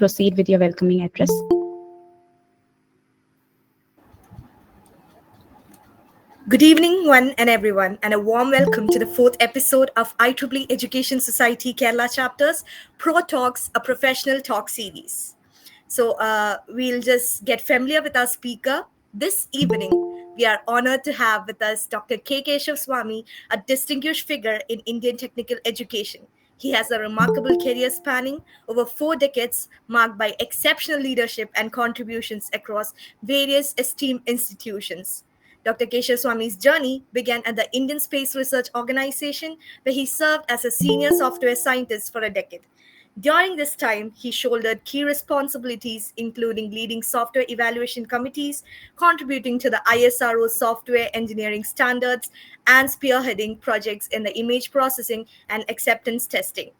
proceed with your welcoming address. Good evening, one and everyone, and a warm welcome to the fourth episode of IEEE Education Society Kerala Chapter's ProTalks, a professional talk series. So we'll just get familiar with our speaker. This evening, we are honored to have with us Dr. 𝗖𝗍𝙀𝘀𝘀𝘆, a distinguished figure in Indian technical education. He has a remarkable career spanning over 4 decades, marked by exceptional leadership and contributions across various esteemed institutions. Dr. 𝗖𝗍𝙀𝘀𝘀𝘆's journey began at the Indian Space Research Organization, where he served as a senior software scientist for a decade. During this time, he shouldered key responsibilities, including leading software evaluation committees, contributing to the ISRO software engineering standards, and spearheading projects in the image processing and acceptance testing.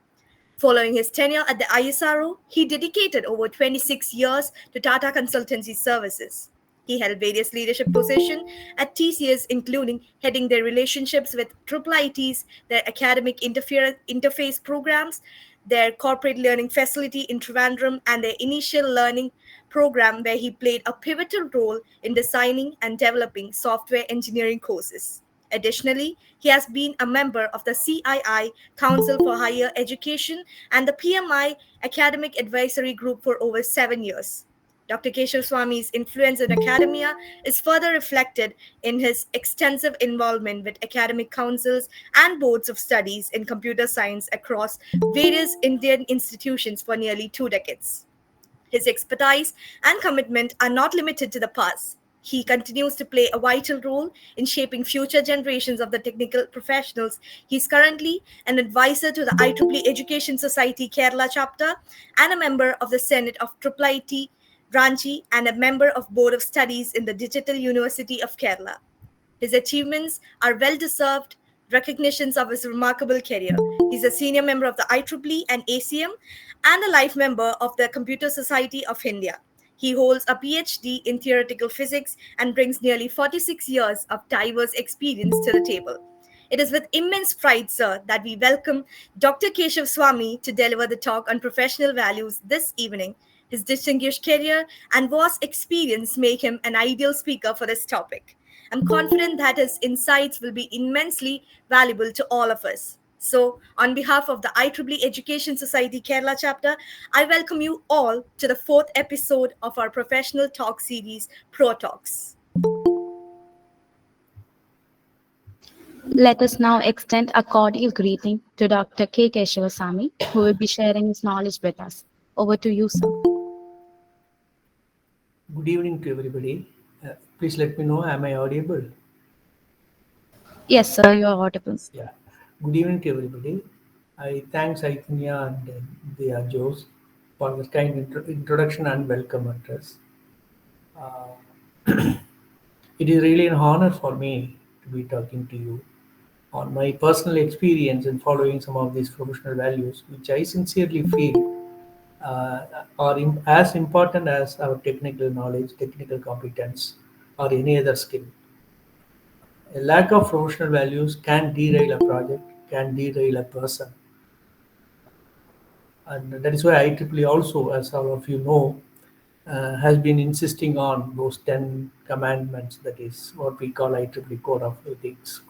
Following his tenure at the ISRO, he dedicated over 26 years to Tata Consultancy Services. He held various leadership positions at TCS, including heading their relationships with IIITs, their academic interface programs, their corporate learning facility in Trivandrum, and their initial learning program, where he played a pivotal role in designing and developing software engineering courses. Additionally, he has been a member of the CII, Council for Higher Education, and the PMI Academic Advisory Group for over 7 years. Dr. 𝗖𝗍𝙀𝘀𝘀𝘆's influence in academia is further reflected in his extensive involvement with academic councils and boards of studies in computer science across various Indian institutions for nearly 2 decades. His expertise and commitment are not limited to the past. He continues to play a vital role in shaping future generations of the technical professionals. He is currently an advisor to the IEEE Education Society Kerala chapter and a member of the Senate of IIIT Ranchi and a member of Board of Studies in the Digital University of Kerala. His achievements are well-deserved recognitions of his remarkable career. He's a senior member of the IEEE and ACM and a life member of the Computer Society of India. He holds a PhD in theoretical physics and brings nearly 46 years of diverse experience to the table. It is with immense pride, sir, that we welcome Dr. 𝗖𝗍𝙀𝘀𝘀𝘆 to deliver the talk on professional values this evening. His distinguished career and vast experience make him an ideal speaker for this topic. I'm confident that his insights will be immensely valuable to all of us. So, on behalf of the IEEE Education Society Kerala chapter, I welcome you all to the 4th episode of our professional talk series, ProTalks. Let us now extend a cordial greeting to Dr. 𝗖𝗍𝙀𝘀𝘀𝘆, who will be sharing his knowledge with us. Over to you, sir. Good evening to everybody. Please let me know, am I audible? Yes, sir, you are audible. Yeah. Good evening to everybody. I thank Chaitanya and 𝗖𝗍𝙀𝘀𝘀𝘆 for the kind introduction and welcome address. It is really an honor for me to be talking to you on my personal experience in following some of these professional values, which I sincerely feel are as important as our technical knowledge, technical competence, or any other skill. A lack of professional values can derail a project, can derail a person. And that is why IEEE also, as all of you know, has been insisting on those 10 commandments, that is what we call IEEE Code of Ethics,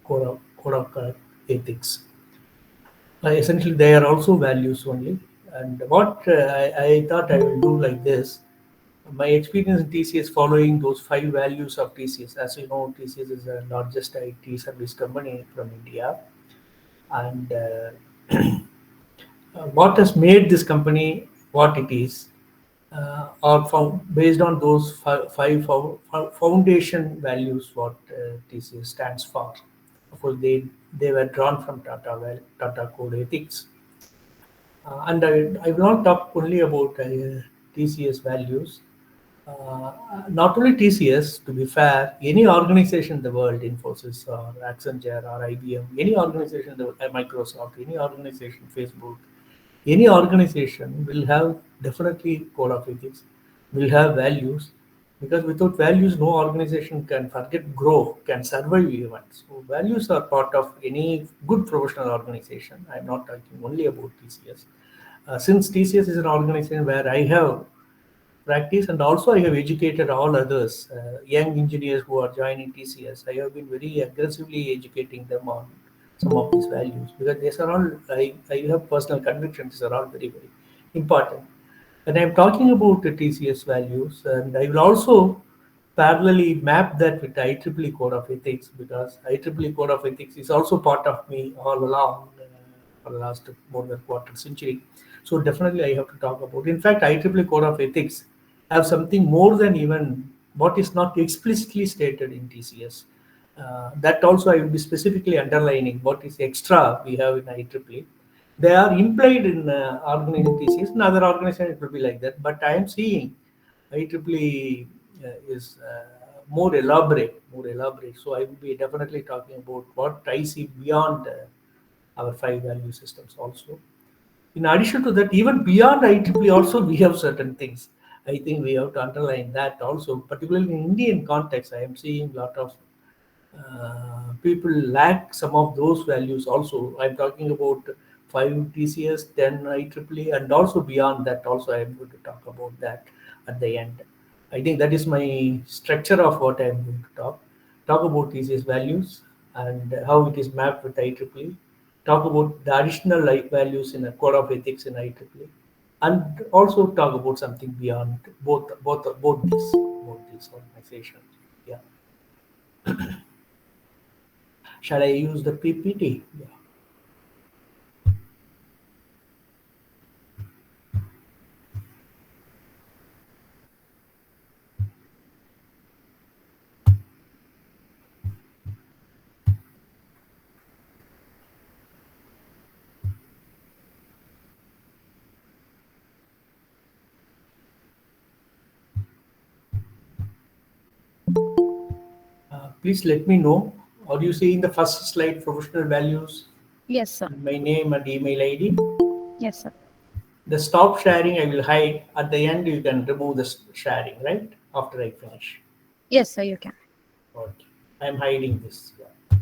Code of Ethics. Essentially, they are also values only. And what I thought I will do like this, my experience in TCS following those 5 values of TCS. As you know, TCS is the largest IT service company from India. And what has made this company what it is are based on those five foundation values what TCS stands for. Of course, they were drawn from Tata Code Ethics. And I will not talk only about TCS values. Not only TCS, to be fair, any organization in the world, Infosys or Accenture or IBM, any organization, Microsoft, any organization, Facebook, any organization will have definitely code of ethics, will have values, because without values, no organization can grow, can survive even. So values are part of any good professional organization. I'm not talking only about TCS. Since TCS is an organization where I have practice and also I have educated all others, young engineers who are joining TCS. I have been very aggressively educating them on some of these values because these are all, I have personal convictions, these are all very, very important. And I'm talking about the TCS values, and I will also parallelly map that with IEEE Code of Ethics because IEEE Code of Ethics is also part of me all along for the last more than quarter century. So definitely I have to talk about. In fact, IEEE Code of Ethics have something more than even what is not explicitly stated in TCS. That also I will be specifically underlining what is extra we have in IEEE. They are implied in organizing TCS. In other organizations, it will be like that. But I am seeing IEEE is more elaborate, more elaborate. So I will be definitely talking about what I see beyond our five value systems also. In addition to that, even beyond IEEE also we have certain things. I think we have to underline that also, particularly in Indian context. I am seeing a lot of people lack some of those values also. I'm talking about 5 TCS, 10 IEEE, and also beyond that also I'm going to talk about that at the end. I think that is my structure of what I'm going to talk. Talk about TCS values and how it is mapped with IEEE. Talk about the additional values in a code of ethics in IEEE, and also talk about something beyond both these organizations. Yeah. Shall I use the PPT? Yeah. Please let me know. Are you seeing the first slide, professional values, Yes, sir. my name and email ID? Yes, sir. The stop sharing I will hide. At the end, you can remove the sharing, right? After I finish. Yes, sir, you can. Okay. I'm hiding this. Yeah.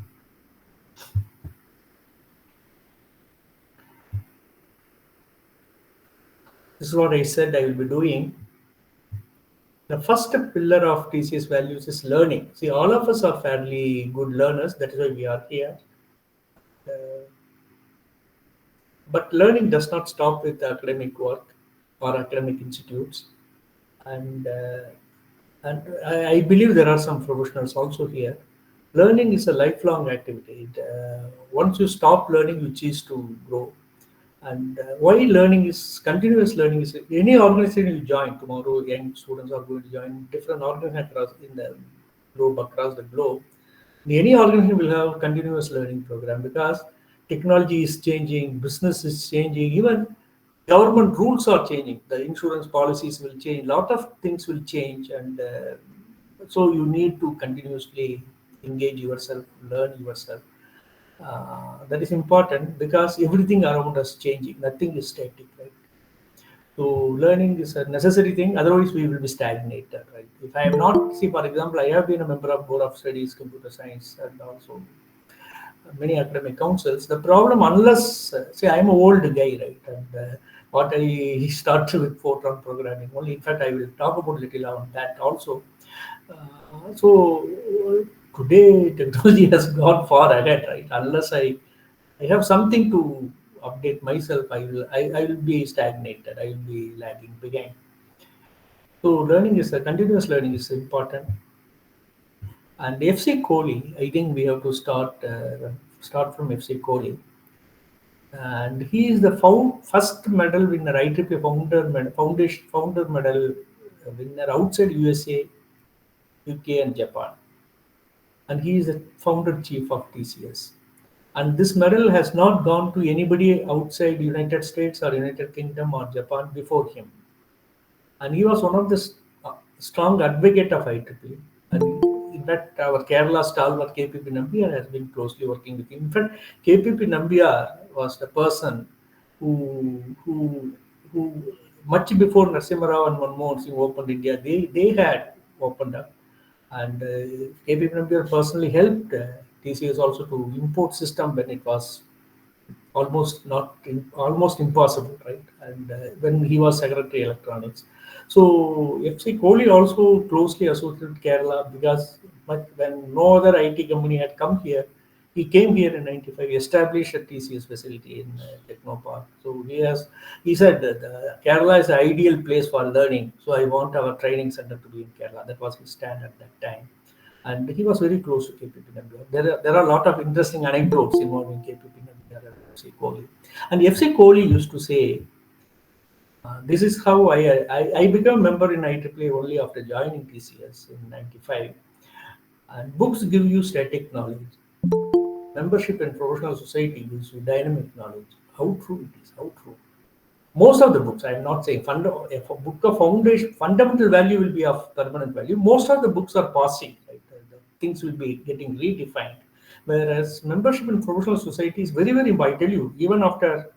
This is what I said I will be doing. The first pillar of TCS values is learning. See, all of us are fairly good learners. That is why we are here. Uh, but learning does not stop with academic work or academic institutes. And I believe there are some professionals also here. Learning is a lifelong activity. Once you stop learning, you cease to grow. And why learning is continuous learning is any organization you join tomorrow, young students are going to join different organizations across in the globe, across the globe. Any organization will have continuous learning program because technology is changing, business is changing, even government rules are changing. The insurance policies will change. A lot of things will change, and so you need to continuously engage yourself, learn yourself. That is important because everything around us changing. Nothing is static, right? So learning is a necessary thing. Otherwise, we will be stagnated, right? If I am not, see, for example, I have been a member of Board of Studies, Computer Science, and also many academic councils. The problem, unless see, I'm an old guy, right? And what I started with photon programming only. In fact, I will talk about little on that also. So today technology has gone far ahead, right? Unless I have something to update myself, I will be stagnated. I will be lagging behind. So learning is a continuous learning is important. And FC Kohli, I think we have to start from FC Kohli. And he is the first medal winner, IEEE founder medal winner outside USA, UK, and Japan. And he is the founder chief of TCS. And this medal has not gone to anybody outside United States or United Kingdom or Japan before him. And he was one of the strong advocate of IEEE. And in fact, our Kerala stalwart KPP Nambiar has been closely working with him. In fact, KPP Nambiar was the person who much before Narasimha Rao and Manmohan Singh opened India, they had opened up. And KPP Nambiar personally helped TCS also to import system when it was almost impossible, right? And when he was Secretary Electronics, so FC Kohli also closely associated with Kerala because when no other IT company had come here, he came here in '95, established a TCS facility in Techno Park. So he said that Kerala is the ideal place for learning. So I want our training center to be in Kerala. That was his stand at that time. And he was very close to KPP Nandiyar. There are a lot of interesting anecdotes involving KPP Nandiyar and FC Kohli. And FC Kohli used to say, this is how I became a member in IEEE only after joining TCS in '95. And books give you static knowledge. Membership in professional society gives you dynamic knowledge. How true it is, how true. Most of the books, I am not saying if a book of foundation, fundamental value will be of permanent value. Most of the books are passing, right? The things will be getting redefined. Whereas membership in professional society is very, very important. I tell you, even after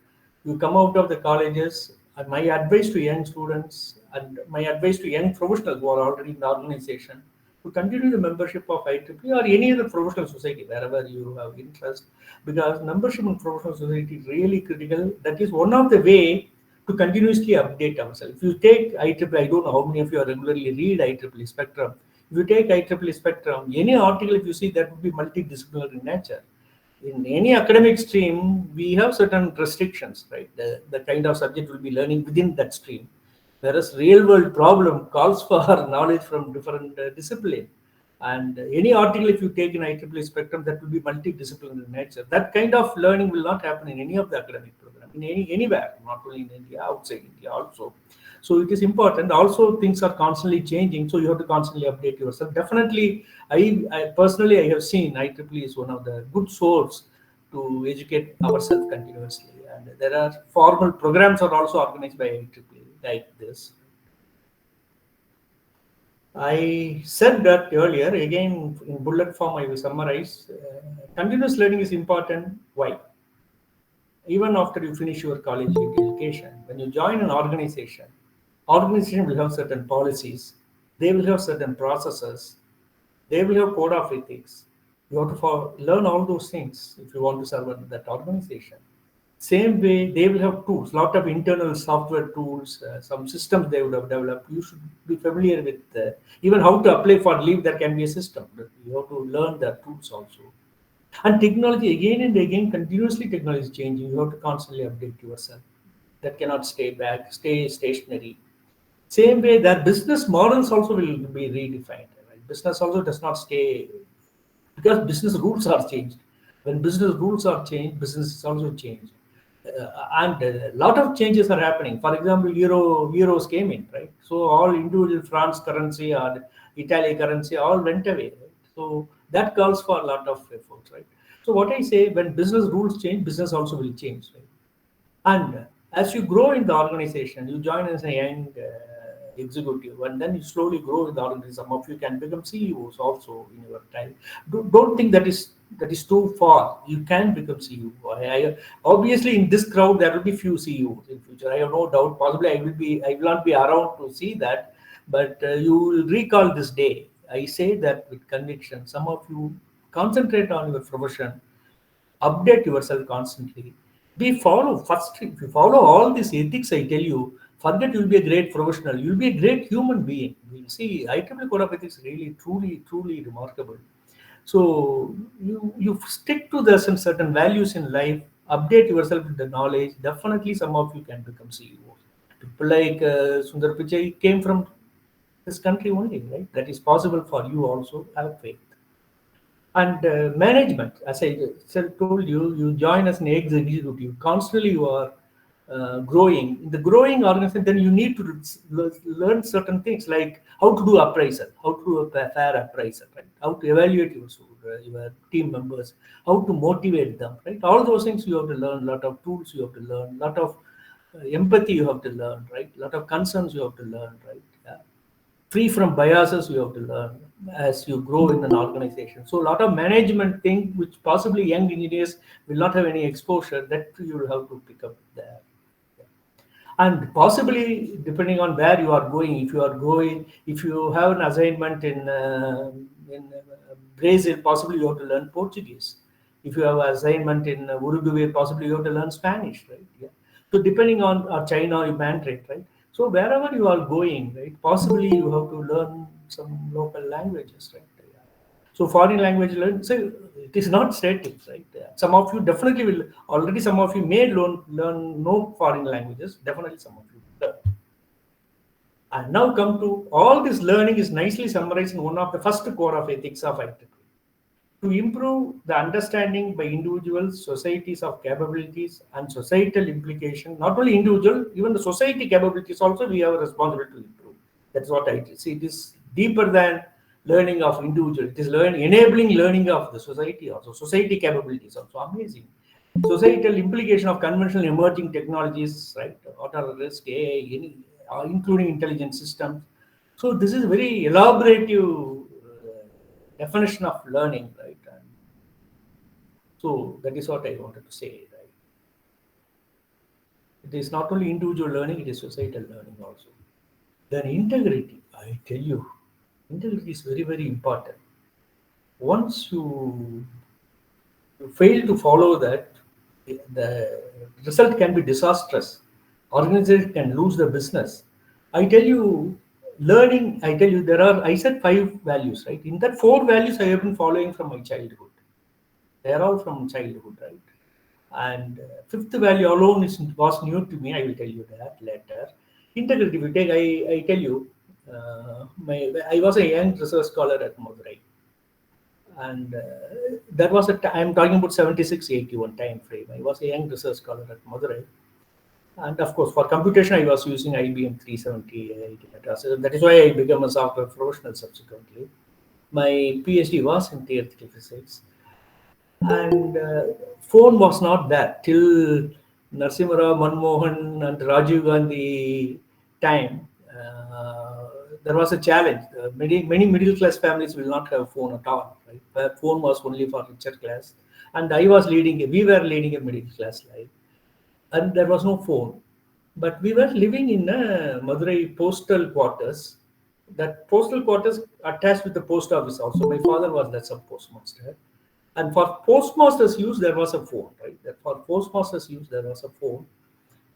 you come out of the colleges, and my advice to young students and my advice to young professionals who are already in the organization to continue the membership of IEEE or any other professional society wherever you have interest, because membership in professional society is really critical. That is one of the way to continuously update ourselves. If you take IEEE, I don't know how many of you are regularly read IEEE Spectrum. If you take IEEE Spectrum, any article if you see that would be multidisciplinary in nature. In any academic stream, we have certain restrictions, right? The kind of subject we'll be learning within that stream. Whereas real world problem calls for knowledge from different discipline. And any article, if you take in IEEE Spectrum, that will be multidisciplinary in nature. That kind of learning will not happen in any of the academic program, in anywhere, not only in India, outside India also. So it is important. Also, things are constantly changing, so you have to constantly update yourself. Definitely, I personally I have seen IEEE is one of the good source to educate ourselves continuously. And there are formal programs are also organized by IEEE like this. I said that earlier, again in bullet form I will summarize. Continuous learning is important. Why? Even after you finish your college education, when you join an organization will have certain policies, they will have certain processes, they will have code of ethics. You have to learn all those things if you want to serve in that organization. Same way, they will have tools, lot of internal software tools, some systems they would have developed. You should be familiar with even how to apply for leave. There can be a system. You have to learn the tools also. And technology, again and again, continuously technology is changing. You have to constantly update yourself. That cannot stay stationary. Same way, their business models also will be redefined. Right? Business also does not stay, because business rules are changed. When business rules are changed, business is also changed. And a lot of changes are happening. For example, euros came in, right? So all individual France currency or Italy currency all went away. Right? So that calls for a lot of efforts, right? So what I say, when business rules change, business also will change, right? And as you grow in the organization, you join as a young executive, and then you slowly grow in the organization. Some of you can become CEOs also in your time. Don't think that is too far. You can become CEO. Obviously, in this crowd, there will be few CEOs in future. I have no doubt. Possibly, I will not be around to see that, but you will recall this day. I say that with conviction. Some of you concentrate on your profession, update yourself constantly. If you follow all these ethics, I tell you, forget you'll be a great professional. You'll be a great human being. You'll see, IEEE Code of Ethics really, truly, truly remarkable. So you stick to the certain values in life, update yourself with the knowledge. Definitely, some of you can become CEOs. People like Sundar Pichai came from this country only, right? That is possible for you also. Have faith. And management, as I told you, you join as an executive. Constantly, you are growing. In the growing organization, then you need to learn certain things like how to do appraisal, how to do a fair appraisal, right? How to evaluate your team members, how to motivate them, right? All those things you have to learn. A lot of tools you have to learn. A lot of empathy you have to learn, right? A lot of concerns you have to learn, right? Yeah. Free from biases you have to learn as you grow in an organization. So a lot of management thing which possibly young engineers will not have any exposure, that you will have to pick up there. And possibly depending on where you are going, if you have an assignment in Brazil, possibly you have to learn Portuguese. If you have an assignment in Uruguay, possibly you have to learn Spanish, right? Yeah. So depending on China or Mandarin, right? So wherever you are going, right, possibly you have to learn some local languages, right? Yeah. So foreign language learn. So it is not static, right? Yeah. Some of you definitely will. Already, some of you may learn no foreign languages. Definitely, some of you will learn. And now come to all this learning is nicely summarized in one of the first core of ethics of IEEE. To improve the understanding by individuals, societies of capabilities and societal implication, not only individual, even the society capabilities also we have a responsibility to improve. That's what I see. It is deeper than learning of individual. It is enabling learning of the society also. Society capabilities also amazing. Societal implication of conventional emerging technologies, right? What are the risk, AI, including intelligent systems. So this is very elaborative definition of learning, right? And so that is what I wanted to say, right? It is not only individual learning, it is societal learning also. Then integrity, I tell you, integrity is very, very important. Once you fail to follow that, the result can be disastrous. Organization can lose the business. I tell you, learning, I tell you, I said 5 values, right? In that 4 values I have been following from my childhood. They are all from childhood, right? And fifth value alone was new to me. I will tell you that later. Integrity, we take, I tell you, I was a young research scholar at Madurai. And that was I'm talking about 76-81 time frame. I was a young research scholar at Madurai. And of course, for computation, I was using IBM 370. So that is why I became a software professional subsequently. My PhD was in theoretical physics. And phone was not there till Narasimha Rao, Manmohan, and Rajiv Gandhi time. There was a challenge. Many middle class families will not have phone at all. Right? Where phone was only for richer class, and we were leading a middle class life, and there was no phone. But we were living in a Madurai postal quarters. That postal quarters attached with the post office also. My father was that's a postmaster. And for postmasters use, there was a phone, right? That for postmasters use, there was a phone,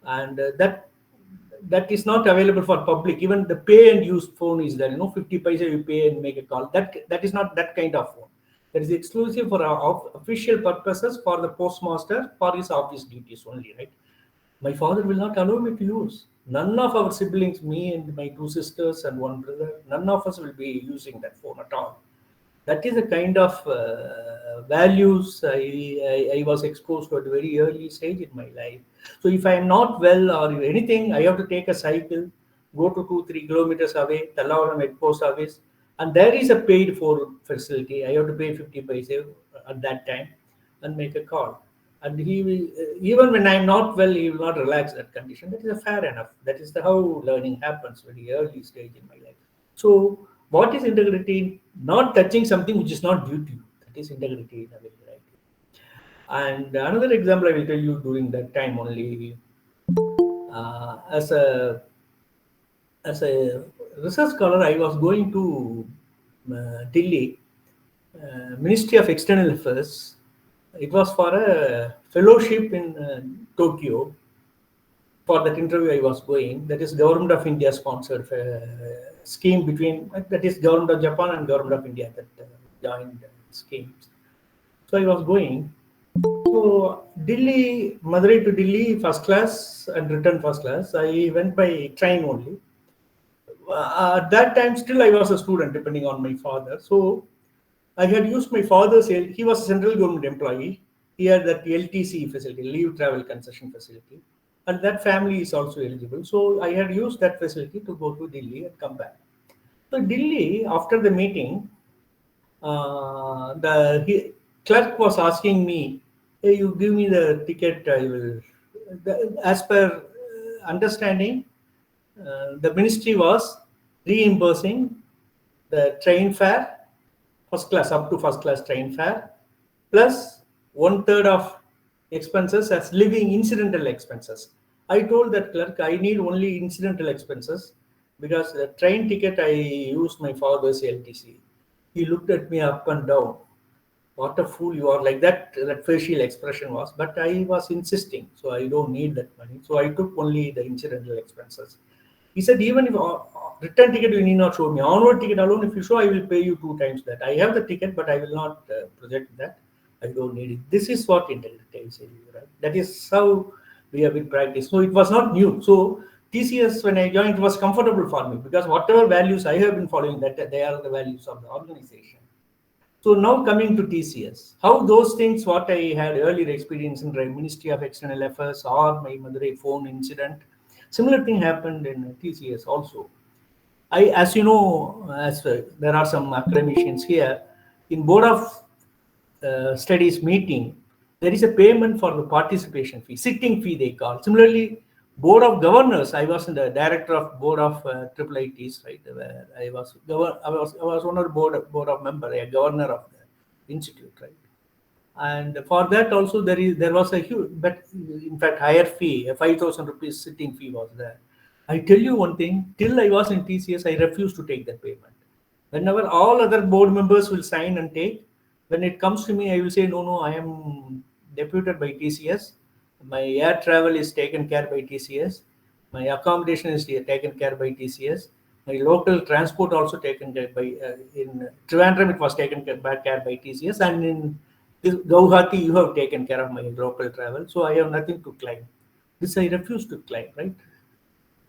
and that is not available for public. Even the pay and use phone is there. 50 paisa you pay and make a call. That is not that kind of phone. That is exclusive for our official purposes for the postmaster for his office duties only, right? My father will not allow me to use. None of our siblings, me and my 2 sisters and 1 brother, none of us will be using that phone at all. That is the kind of values I was exposed to at a very early stage in my life. So if I am not well or anything, I have to take a cycle, go to 2-3 kilometers away, Tallavaram at post office, and there is a paid phone facility. I have to pay 50 paise at that time and make a call. And he will, even when I am not well, he will not relax that condition. That is a fair enough. That is how learning happens very early stage in my life. So what is integrity? Not touching something which is not due to you. That is integrity in a way, right? And another example I will tell you during that time only, as a research scholar, I was going to Delhi, Ministry of External Affairs. It was for a fellowship in Tokyo. For that interview, I was going. That is Government of India sponsored scheme between that is Government of Japan and Government of India that joined schemes. So I was going. So Delhi, Madurai to Delhi, first class and return first class. I went by train only. At that time, still I was a student, depending on my father. So I had used my father's. He was a central government employee. He had that LTC facility, leave travel concession facility, and that family is also eligible. So I had used that facility to go to Delhi and come back. So Delhi, after the meeting, the clerk was asking me, "Hey, you give me the ticket. I will." As per understanding, the ministry was reimbursing the train fare, first class up to first class train fare, plus 1/3 of expenses as living incidental expenses. I told that clerk I need only incidental expenses because the train ticket I used my father's LTC. He looked at me up and down. what a fool you are, like that facial expression was. But I was insisting, so I don't need that money. So I took only the incidental expenses. He said, even if return ticket you need not show me. Onward ticket alone, if you show, I will pay you 2 times that. I have the ticket, but I will not project that. I don't need it. This is what integrity is, right? That is how we have been practiced. So it was not new. So TCS, when I joined, it was comfortable for me because whatever values I have been following, that they are the values of the organization. So now coming to TCS, how those things, what I had earlier experience in the Ministry of External Affairs or my Madurai phone incident, similar thing happened in TCS also. As you know, there are some academicians here, in Board of Studies meeting, there is a payment for the participation fee, sitting fee they call. Similarly, Board of Governors, I was in the director of Board of IIITs, right? Where I was one of the board of member, a governor of the institute, right? And for that also there was a huge, but in fact higher fee, a 5,000 rupees sitting fee was there. I tell you one thing, till I was in TCS, I refused to take that payment. Whenever all other board members will sign and take, when it comes to me, I will say, no, I am deputed by TCS. My air travel is taken care by TCS. My accommodation is taken care by TCS. My local transport also taken care by, in Trivandrum it was taken care by TCS, and in Guwahati you have taken care of my local travel. So I have nothing to claim. This I refuse to claim, right?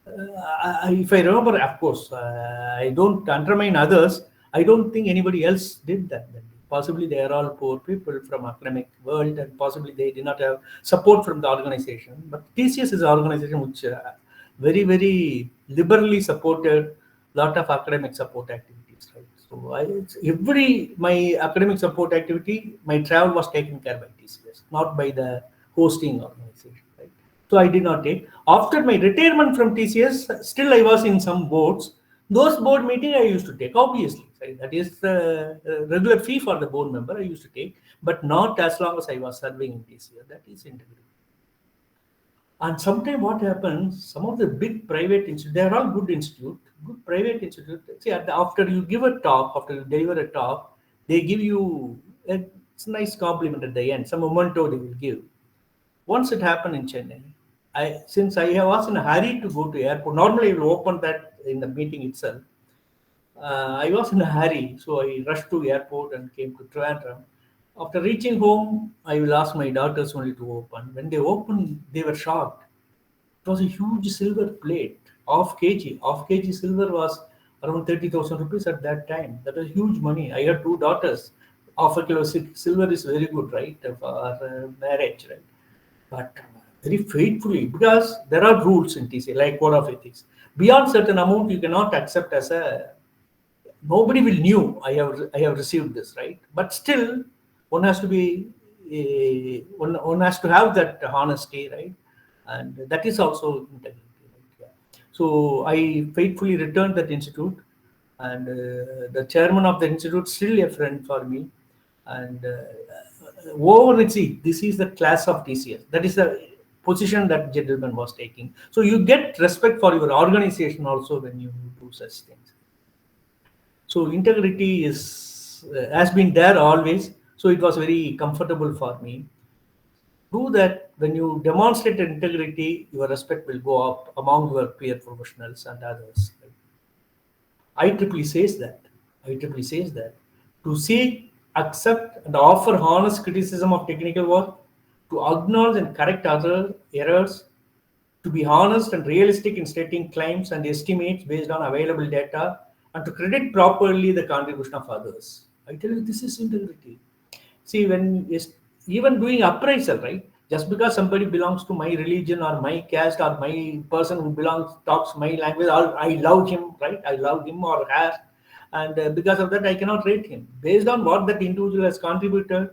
If I remember, of course, I don't undermine others. I don't think anybody else did that. Possibly they are all poor people from academic world, and possibly they did not have support from the organization. But TCS is an organization which very, very liberally supported lot of academic support activities. Right? So my academic support activity, my travel was taken care by TCS, not by the hosting organization. Right? So I did not take. After my retirement from TCS, still I was in some boards. Those board meeting I used to take, obviously. Right? That is the regular fee for the board member I used to take, but not as long as I was serving in TCS. That is integrity. And sometimes what happens, some of the big private institutes, they are all good institute, good private institute. See, after you give a talk, after you deliver a talk, they give you a nice compliment at the end, some memento they will give. Once it happened in Chennai, since I was in a hurry to go to airport, normally I will open that in the meeting itself. I was in a hurry, so I rushed to airport and came to Trivandrum. After reaching home, I will ask my daughters only to open. When they opened, they were shocked. It was a huge silver plate, half kg. Half kg silver was around 30,000 rupees at that time. That was huge money. I had 2 daughters. Half a kilo silver is very good, right, for marriage, right? But very faithfully, because there are rules in TCA, like Code of Ethics. Beyond certain amount, you cannot accept as a. Nobody will knew I have received this, right? But still, one has to be one has to have that honesty, right? And that is also integrity. Right? Yeah. So I faithfully returned that institute, and the chairman of the institute still a friend for me, and this is the class of TCS. That is the position that gentleman was taking. So you get respect for your organization also when you do such things. So integrity has been there always. So it was very comfortable for me. Do that when you demonstrate integrity, your respect will go up among your peer professionals and others. IEEE says that. IEEE says that to seek, accept, and offer honest criticism of technical work, to acknowledge and correct other errors, to be honest and realistic in stating claims and estimates based on available data, and to credit properly the contribution of others. I tell you, this is integrity. See, when even doing appraisal, right? Just because somebody belongs to my religion or my caste or my person who talks my language, or I love him, right? I love him or her, and because of that, I cannot rate him based on what that individual has contributed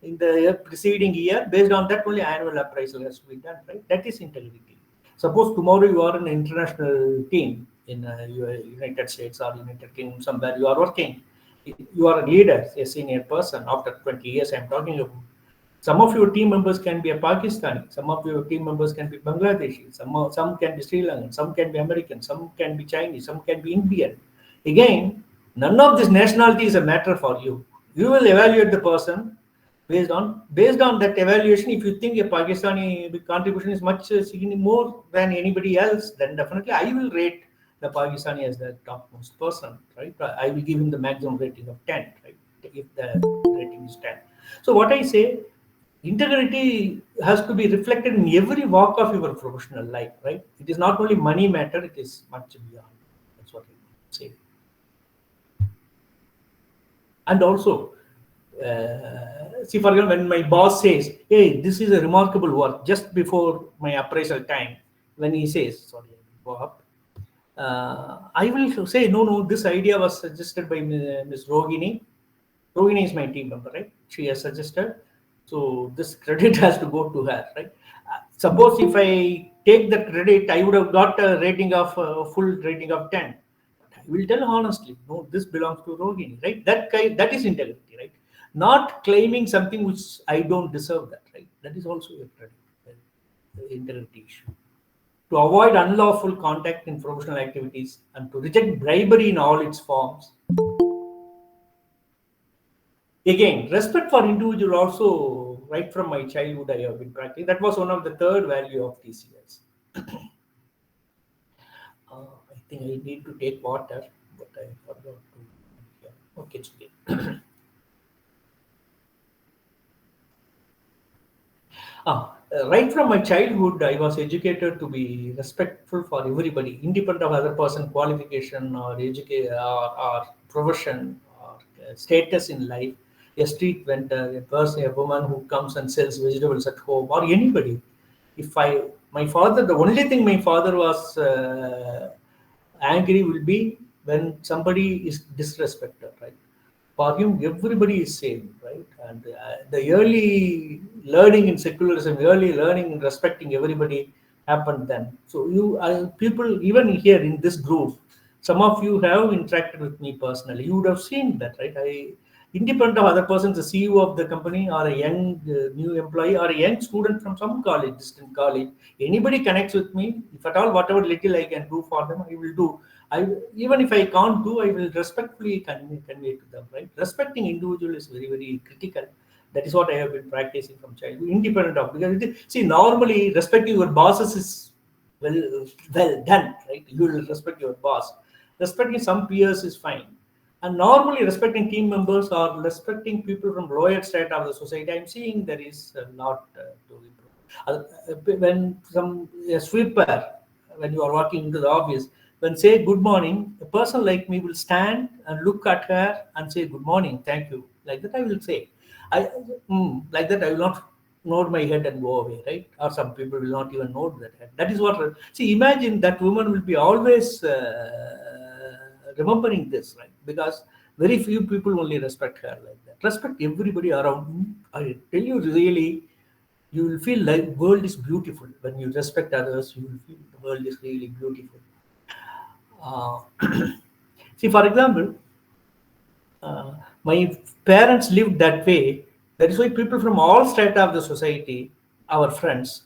in the preceding year. Based on that, only annual appraisal has to be done, right? That is integrity. Suppose tomorrow you are an international team in United States or United Kingdom, somewhere you are working. You are a leader, a senior person. After 20 years, I'm talking about. Some of your team members can be a Pakistani. Some of your team members can be Bangladeshi. Some can be Sri Lankan. Some can be American. Some can be Chinese. Some can be Indian. Again, none of this nationality is a matter for you. You will evaluate the person based on that evaluation. If you think a Pakistani contribution is much more than anybody else, then definitely I will rate the Pakistani as the topmost person, right? I will give him the maximum rating of 10, right? If the rating is 10. So what I say, integrity has to be reflected in every walk of your professional life, right? It is not only money matter; it is much beyond. That's what I say. And also, see, for example, when my boss says, "Hey, this is a remarkable work," just before my appraisal time, when he says, "Sorry, I go up," I will say, "No, no, this idea was suggested by Ms. Rohini. Rohini is my team member, right? She has suggested, so this credit has to go to her, right?" Suppose if I take the credit, I would have got a rating of full rating of 10. I will tell honestly, no, this belongs to Rohini, right? That is integrity, right? Not claiming something which I don't deserve that, right? That is also a credit, integrity issue. To avoid unlawful contact in professional activities and to reject bribery in all its forms. Again, respect for individual also, right from my childhood, I have been practicing. That was one of the third value of TCS. I think I need to take water, but I forgot to. Yeah. Okay, it's okay. Right from my childhood, I was educated to be respectful for everybody, independent of other person qualification or or profession or status in life. A street vendor, a person, a woman who comes and sells vegetables at home, or anybody. My father, the only thing my father was angry will be when somebody is disrespected, right? For him, everybody is same, right? And the early learning in secularism, early learning in respecting everybody happened then. So people, even here in this group, some of you have interacted with me personally. You would have seen that, right? Independent of other persons, the CEO of the company or a young new employee or a young student from some college, distant college, anybody connects with me, if at all, whatever little I can do for them, I will do. Even if I can't do, I will respectfully convey to them, right? Respecting individual is very, very critical. That is what I have been practicing from childhood, independent of, because see, normally respecting your bosses is well done, right? You will respect your boss. Respecting some peers is fine. And normally respecting team members or respecting people from lower strata of the society, I'm seeing there is a lot to improve. When a sweeper, when you are walking into the office, when say good morning, a person like me will stand and look at her and say good morning, thank you. Like that I will say. Like that I will not nod my head and go away, right? Or some people will not even nod that head. That is what. See, imagine that woman will be always remembering this, right? Because very few people only respect her like that. Respect everybody around. I tell you, really, you will feel like world is beautiful when you respect others. You will feel the world is really beautiful. Uh, See, for example, my parents lived that way. That is why people from all strata of the society, our friends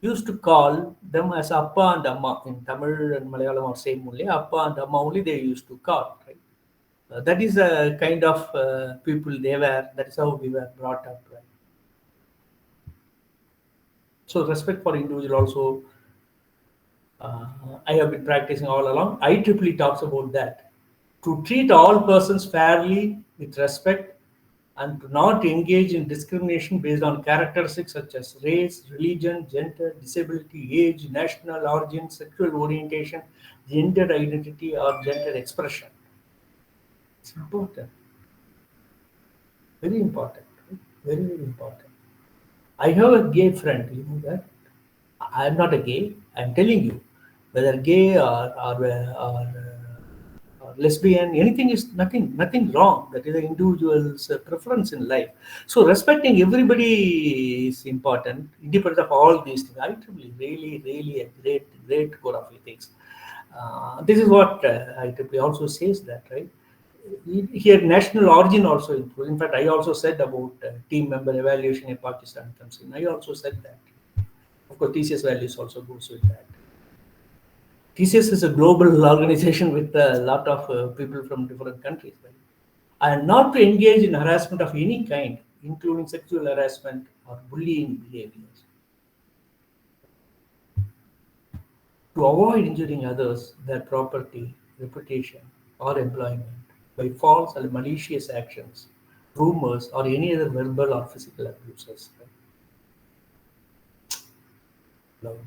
used to call them as Appa and Amma. In Tamil and Malayalam are same only. Appa and Amma only they used to call. Right? That is a kind of people they were. That is how we were brought up. Right? So respect for individual also. I have been practicing all along. IEEE talks about that. To treat all persons fairly with respect and to not engage in discrimination based on characteristics such as race, religion, gender, disability, age, national origin, sexual orientation, gender identity, or gender expression. It's important. Very important. Right? Very, very important. I have a gay friend, you know that. I am not a gay. I am telling you, whether gay or lesbian, anything is nothing wrong. That is an individual's preference in life. So respecting everybody is important, independent of all these things. I really a great core of ethics. This is what IEEE also says that, right? Here, national origin also includes. In fact, I also said about team member evaluation in Pakistan comes in. I also said that. Of course, TCS values also goes with that. TCS is a global organization with a lot of people from different countries. Right? and not to engage in harassment of any kind, including sexual harassment or bullying behaviors. To avoid injuring others, their property, reputation, or employment by false or malicious actions, rumors, or any other verbal or physical abuses. Lovely.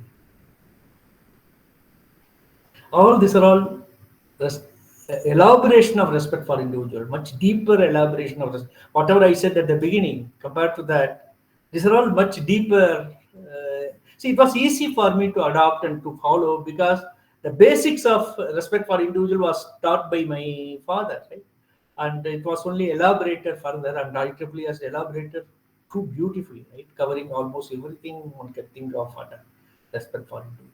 All these are all elaboration of respect for individual, much deeper elaboration of respect. Whatever I said at the beginning, compared to that, these are all much deeper. See, it was easy for me to adopt and to follow because the basics of respect for individual was taught by my father, right? And it was only elaborated further, and IEEE has elaborated too beautifully, right? Covering almost everything one can think of under respect for individual.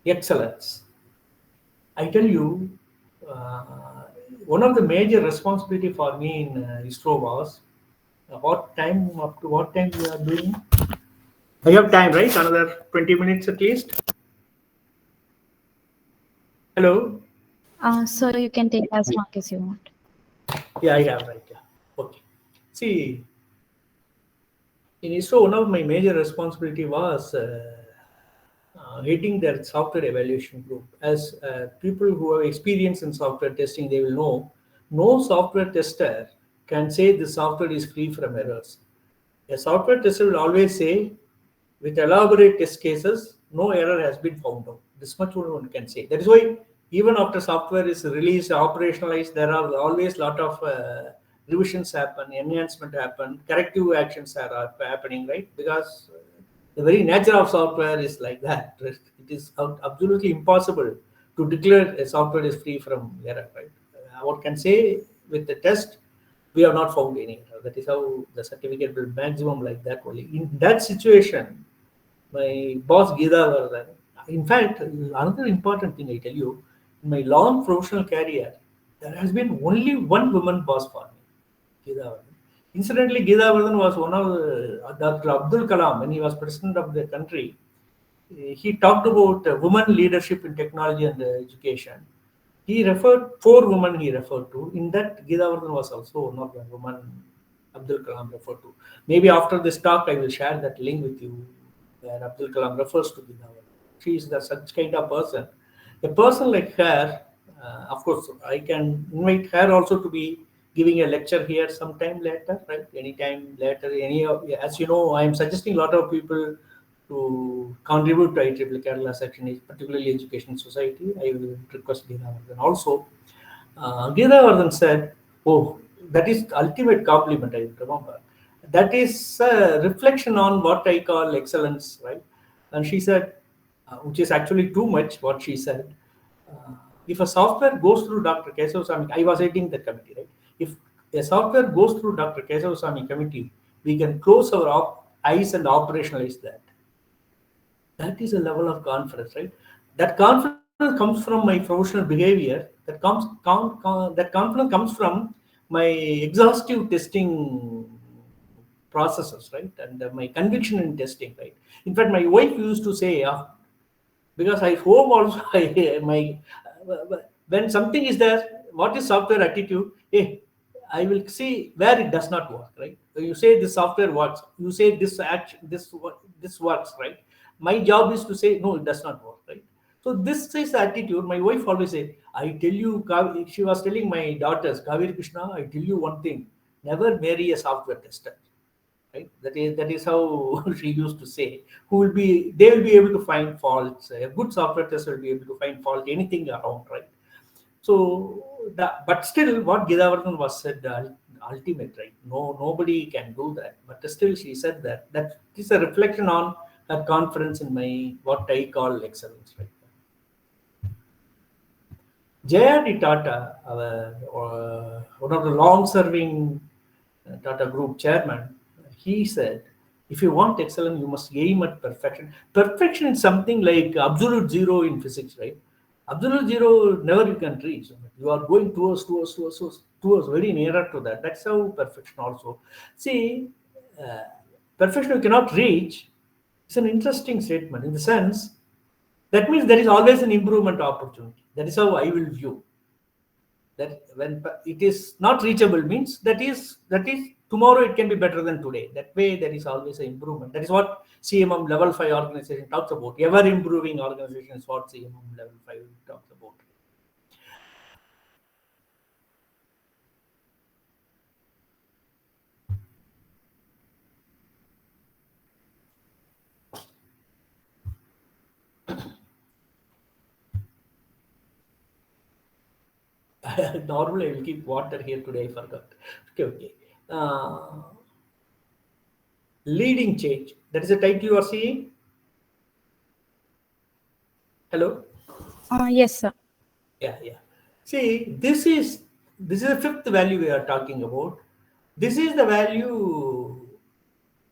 Excellence. I tell you, one of the major responsibility for me in ISRO was what time, up to what time we are doing. I have time, right? Another 20 minutes at least. Hello? So you can take as long as you want. Yeah, I have, right? Yeah. Okay. See, in ISRO, one of my major responsibility was heading their software evaluation group. As people who have experience in software testing, they will know no software tester can say the software is free from errors. A software tester will always say, with elaborate test cases, no error has been found out. This much one can say. That is why even after software is released, operationalized, there are always a lot of revisions happen, enhancement happen, corrective actions are happening, right? Because the very nature of software is like that. It is absolutely impossible to declare a software is free from error, right? What can say with the test, we have not found any error. That is how the certificate will maximum like that only. In that situation, my boss 𝗍𝙧𝙤𝙤, in fact, another important thing I tell you, in my long professional career, there has been only one woman boss for me, 𝗍𝙧𝙤𝙤. Incidentally, 𝗍𝙧𝙤𝙤 was one of Dr. Abdul Kalam, when he was president of the country. He talked about women leadership in technology and education. He referred 4 women he referred to. In that, 𝗍𝙧𝙤𝙤 was also one of the women Abdul Kalam referred to. Maybe after this talk, I will share that link with you where Abdul Kalam refers to 𝗍𝙧𝙤𝙤. She is such kind of person. A person like her, of course, I can invite her also to be giving a lecture here sometime later, right? Anytime later. As you know, I am suggesting a lot of people to contribute to IEEE Kerala section, particularly Education Society. I will request 𝗍𝙧𝙤𝙤 also. 𝗍𝙧𝙤𝙤 said, "Oh, that is ultimate compliment." I remember that is a reflection on what I call excellence, right? And she said, which is actually too much. What she said, if a software goes through Dr. Kezhavasamy, I was heading the committee, right? If a software goes through Dr. Kezhavasamy committee, we can close our eyes and operationalize that. That is a level of confidence, right? That confidence comes from my professional behavior. That confidence comes from my exhaustive testing processes, right? And my conviction in testing, right? In fact, my wife used to say, because I home also, when something is there, what is software attitude? Hey, I will see where it does not work, right? So you say this software works. You say this works, right? My job is to say no, it does not work, right? So this is the attitude. My wife always said, I tell you, she was telling my daughters, Kaveri Krishna, I tell you one thing, never marry a software tester. Right? That is how she used to say. They will be able to find faults. A good software tester will be able to find fault anything around, right? So, but still, what 𝗍𝙧𝙤𝙤 was said ultimate, right? No, nobody can do that. But still, she said that is a reflection on her confidence in my what I call excellence, right? J.R.D. Tata, one of the long-serving Tata Group chairman, he said, if you want excellence, you must aim at perfection. Perfection is something like absolute zero in physics, right? Absolute zero, never you can reach. You are going towards, very nearer to that. That's how perfection also. See, uh, perfection you cannot reach. It's an interesting statement in the sense that means there is always an improvement opportunity. That is how I will view. That when it is not reachable means that is tomorrow it can be better than today. That way there is always an improvement. That is what CMM level 5 organization talks about. Ever improving organization is what CMM level 5 talks about. Normally I will keep water here, today I forgot. Okay. Leading change. That is the title you are seeing. Hello. Yes, sir. Yeah. See, this is the fifth value we are talking about. This is the value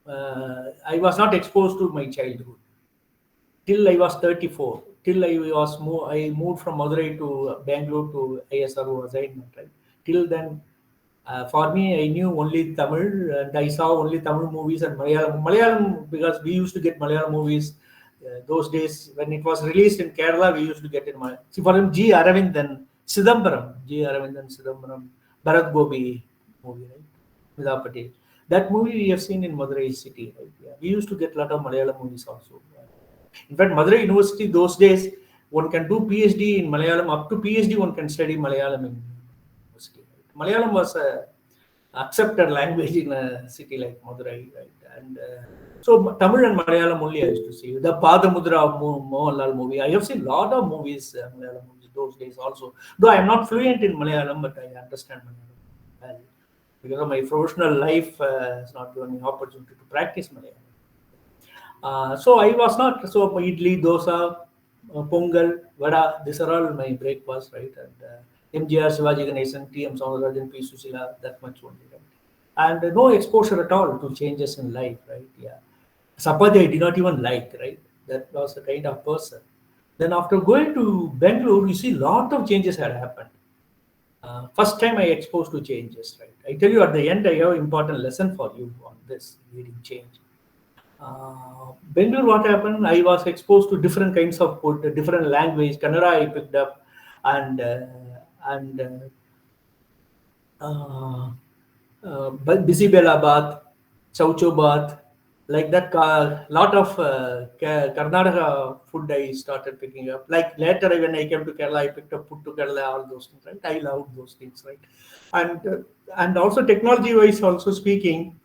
I was not exposed to my childhood till I was 34. Till I moved from Madurai to Bangalore to ISRO assignment. Right. Till then, for me, I knew only Tamil, and I saw only Tamil movies and Malayalam. Malayalam, because we used to get Malayalam movies those days when it was released in Kerala. We used to get it. See, for him, G. Aravindan Sidambaram, Bharat Gobi movie, right? Vidha Patel. That movie we have seen in Madurai city, right? Yeah. We used to get a lot of Malayalam movies also. In fact, Madurai University those days, one can do PhD in Malayalam. Up to PhD, one can study Malayalam in university. Right? Malayalam was a accepted language in a city like Madurai, right? And so Tamil and Malayalam only I used to see. The Padamudra of Mohanlal movie. I have seen a lot of movies, Malayalam movies those days also. Though I am not fluent in Malayalam, but I understand Malayalam well. Because of my professional life has not given me opportunity to practice Malayalam. So I was not, so idli, dosa, pongal, vada, these are all my breakfast, right? And MGR, Shivaji Ganesan, TM Soundarajan, P. Susila, that much only, right? And no exposure at all to changes in life, right? Yeah. Sapadi I did not even like, right? That was the kind of person. Then after going to Bangalore, you see a lot of changes had happened. First time I exposed to changes, right? I tell you at the end, I have an important lesson for you on this leading change. Bangalore, what happened? I was exposed to different kinds of food, different language. Kannada I picked up, and Bisibela bath, Chaucho bath, like that. Lot of Karnataka food I started picking up. Like later when I came to Kerala, I picked up Puttu Kerala, all those things. Right, I loved those things. Right, and also technology wise, also speaking.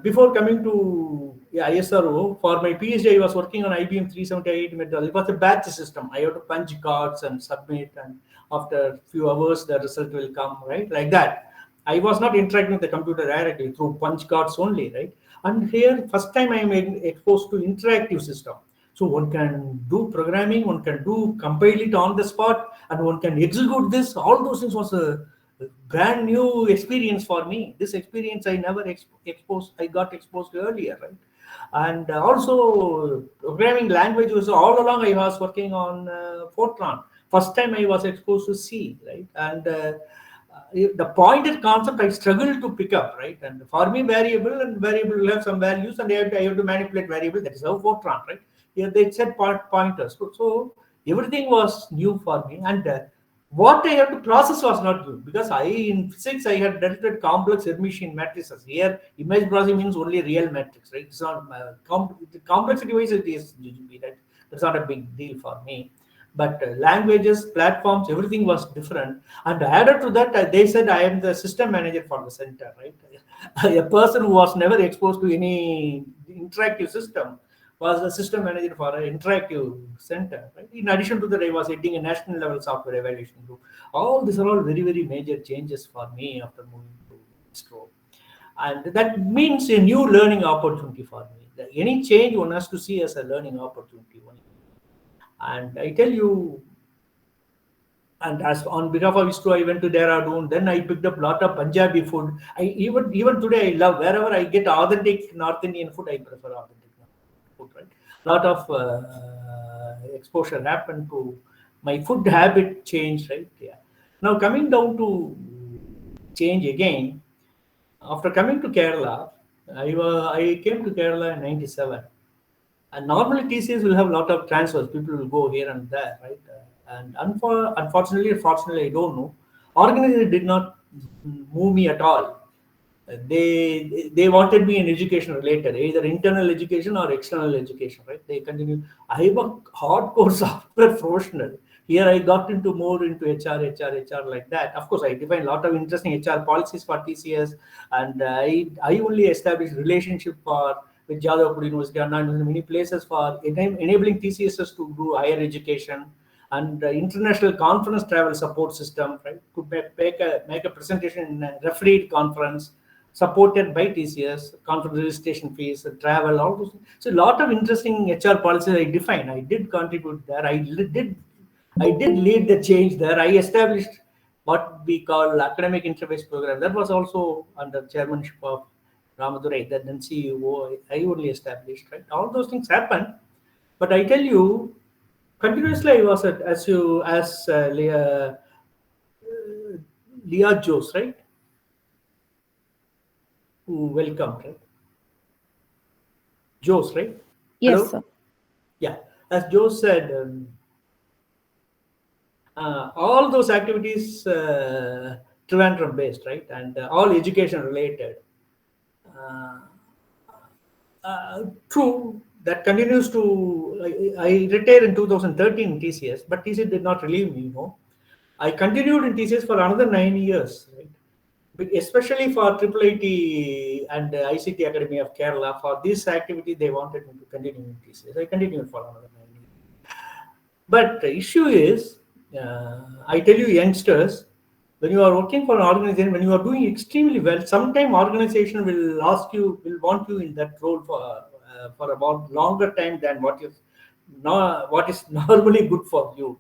Before coming to ISRO, for my PhD, I was working on IBM 378 method. It was a batch system. I have to punch cards and submit, and after a few hours, the result will come, right? Like that. I was not interacting with the computer directly through punch cards only, right? And here, first time I am exposed to interactive system. So one can do programming, one can do compile it on the spot, and one can execute this. All those things was a brand new experience for me. This experience I never exposed. I got exposed earlier, right? And also programming languages. All along I was working on Fortran. First time I was exposed to C, right? And the pointed concept I struggled to pick up, right? And for me, variable will have some values, and I have to manipulate variable. That is how Fortran, right? Here they said pointers. So everything was new for me, and what I have to process was not good, because in physics I had dealt with complex Hermitian matrices. Here, image processing means only real matrix, right? It's not complexity wise it is GGB, right? That's not a big deal for me. But languages, platforms, everything was different. And added to that, they said I am the system manager for the center, right? A person who was never exposed to any interactive system was a system manager for an interactive center. Right? In addition to that, I was heading a national level software evaluation group. All these are all very, very major changes for me after moving to ISRO. And that means a new learning opportunity for me. Any change one has to see as a learning opportunity. And I tell you, and as on behalf of ISRO, I went to Dehradun. Then I picked up a lot of Punjabi food. I even today I love wherever I get authentic North Indian food. I prefer authentic food. Right, a lot of exposure happened to my food habit change. Right, yeah. Now coming down to change again. After coming to Kerala, I came to Kerala in '97. And normally TCS will have a lot of transfers. People will go here and there, right? And unfortunately, fortunately, I don't know. Organization did not move me at all. They wanted me in education related, either internal education or external education, right? They continue. I am a hardcore software professional. Here I got into more into HR like that. Of course, I define a lot of interesting HR policies for TCS, and I only established relationship for with Jadavpur University and many places for enabling TCSs to do higher education, and international conference travel support system, right? Could make a presentation in a refereed conference supported by TCS, conference registration fees, travel, all those. So a lot of interesting HR policies I defined. I did contribute there. I did lead the change there. I established what we call academic interface program. That was also under chairmanship of Ramadurai, that then CEO. I only established, right? All those things happened. But I tell you, continuously I was at, as Leah Jose, right? Who welcomed, right? Jose, right? Yes, Hello? sir. Yeah. As Jose said, all those activities Trivandrum based, right? And all education related. Uh, True, that continues to. I retired in 2013 in TCS, but TCS did not relieve me. I continued in TCS for another 9 years, right? Especially for IIIT and ICT Academy of Kerala. For this activity, they wanted me to continue in TCS. I continued for another 9 years. But the issue is, I tell you, youngsters, when you are working for an organization, when you are doing extremely well, sometime organization will ask you, will want you in that role for about longer time than what is normally good for you.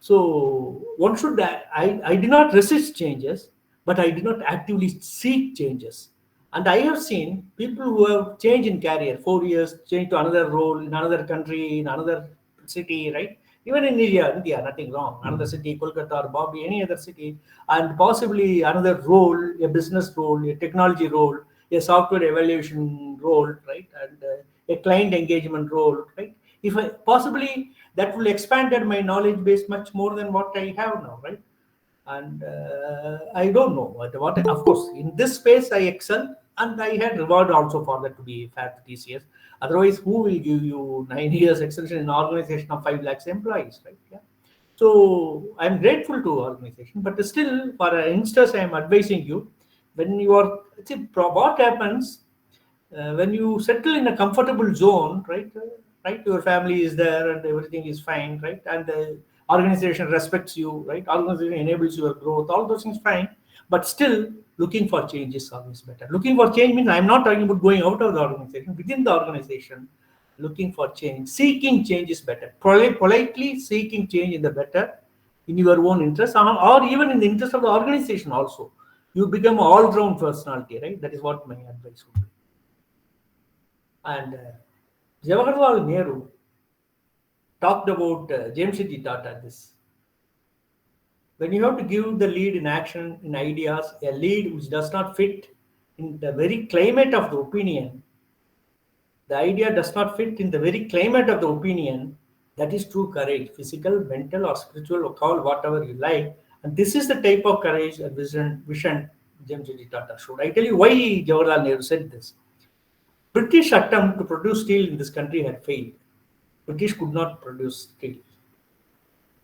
So one should, I did not resist changes, but I did not actively seek changes. And I have seen people who have changed in career, 4 years, change to another role in another country, in another city, right? Even in India, nothing wrong. Another city, Kolkata or Bombay, any other city, and possibly another role, a business role, a technology role, a software evaluation role, right? And a client engagement role, right? If I possibly that will expanded my knowledge base much more than what I have now, right? And I don't know what. Of course, in this space I excel, and I had reward also for that, to be fair to TCS. Otherwise, who will give you 9 years extension in an organization of 5 lakhs employees, right? Yeah. So I'm grateful to organization, but still, for youngsters, I am advising you, when you are, see, what happens when you settle in a comfortable zone, right? Right, your family is there and everything is fine, right? And the organization respects you, right? Organization enables your growth, all those things fine. But still, looking for change is always better. Looking for change means I'm not talking about going out of the organization. Within the organization, looking for change, seeking change is better. Politely seeking change in the better, in your own interest, or even in the interest of the organization also. You become an all-round personality, right? That is what my advice would be. And Jawaharlal Nehru talked about Jamshedji Tata this. When you have to give the lead in action, in ideas, a lead which does not fit in the very climate of the opinion, the idea does not fit in the very climate of the opinion, that is true courage, physical, mental, or spiritual, or call whatever you like. And this is the type of courage and vision Jamshedji Tata showed. I tell you why Jawaharlal Nehru said this. British attempt to produce steel in this country had failed. British could not produce steel.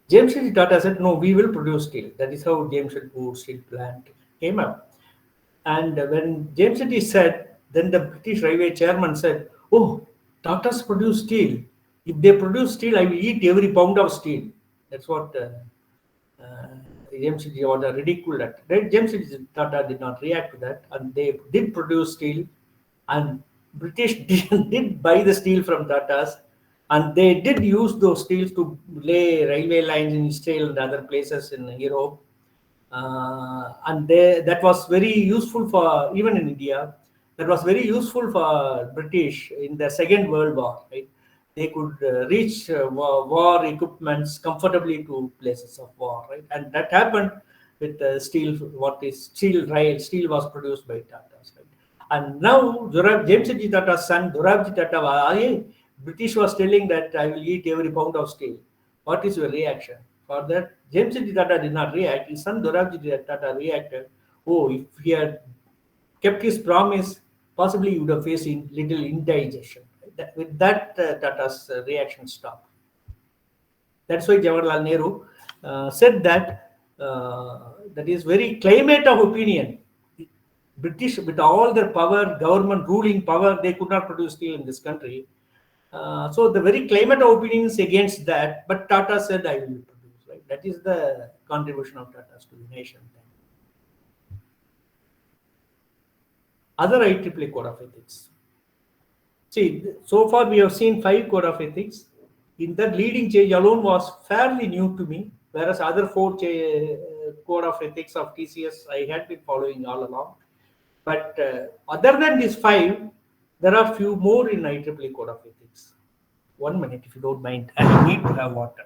Jamshedji Tata said, no, we will produce steel. That is how Jamshedpur steel plant came up. And when Jamshedji said, then the British Railway chairman said, oh, Tata's produce steel. If they produce steel, I will eat every pound of steel. That's what Jamshedji was ridiculed at. Jamshedji Tata did not react to that, and they did produce steel, and British did buy the steel from Tata's, and they did use those steels to lay railway lines in Israel and other places in Europe. And that was very useful for, even in India, that was very useful for British in the Second World War, right? They could reach war equipments comfortably to places of war, right? And that happened with steel. What is steel? Rail steel was produced by Tata's, right? And now Jamshedji Tata's son Dorabji Tata, British was telling that I will eat every pound of steel. What is your reaction? For that, James Tata did not react. His son Dorabji Tata reacted. Oh, if he had kept his promise, possibly he would have faced little indigestion. With that, Tata's reaction stopped. That's why Jawaharlal Nehru said that is very climate of opinion. British, with all their power, government ruling power, they could not produce steel in this country. So the very climate of opinion is against that. But Tata said, "I will produce." Right? That is the contribution of Tata to the nation. Other IEEE Code of Ethics. See, so far we have seen 5 Code of Ethics. In that, leading change alone was fairly new to me, whereas other 4 Code of Ethics of TCS I had been following all along. But other than these 5, there are few more in IEEE Code of Ethics. 1 minute, if you don't mind. I need to have water.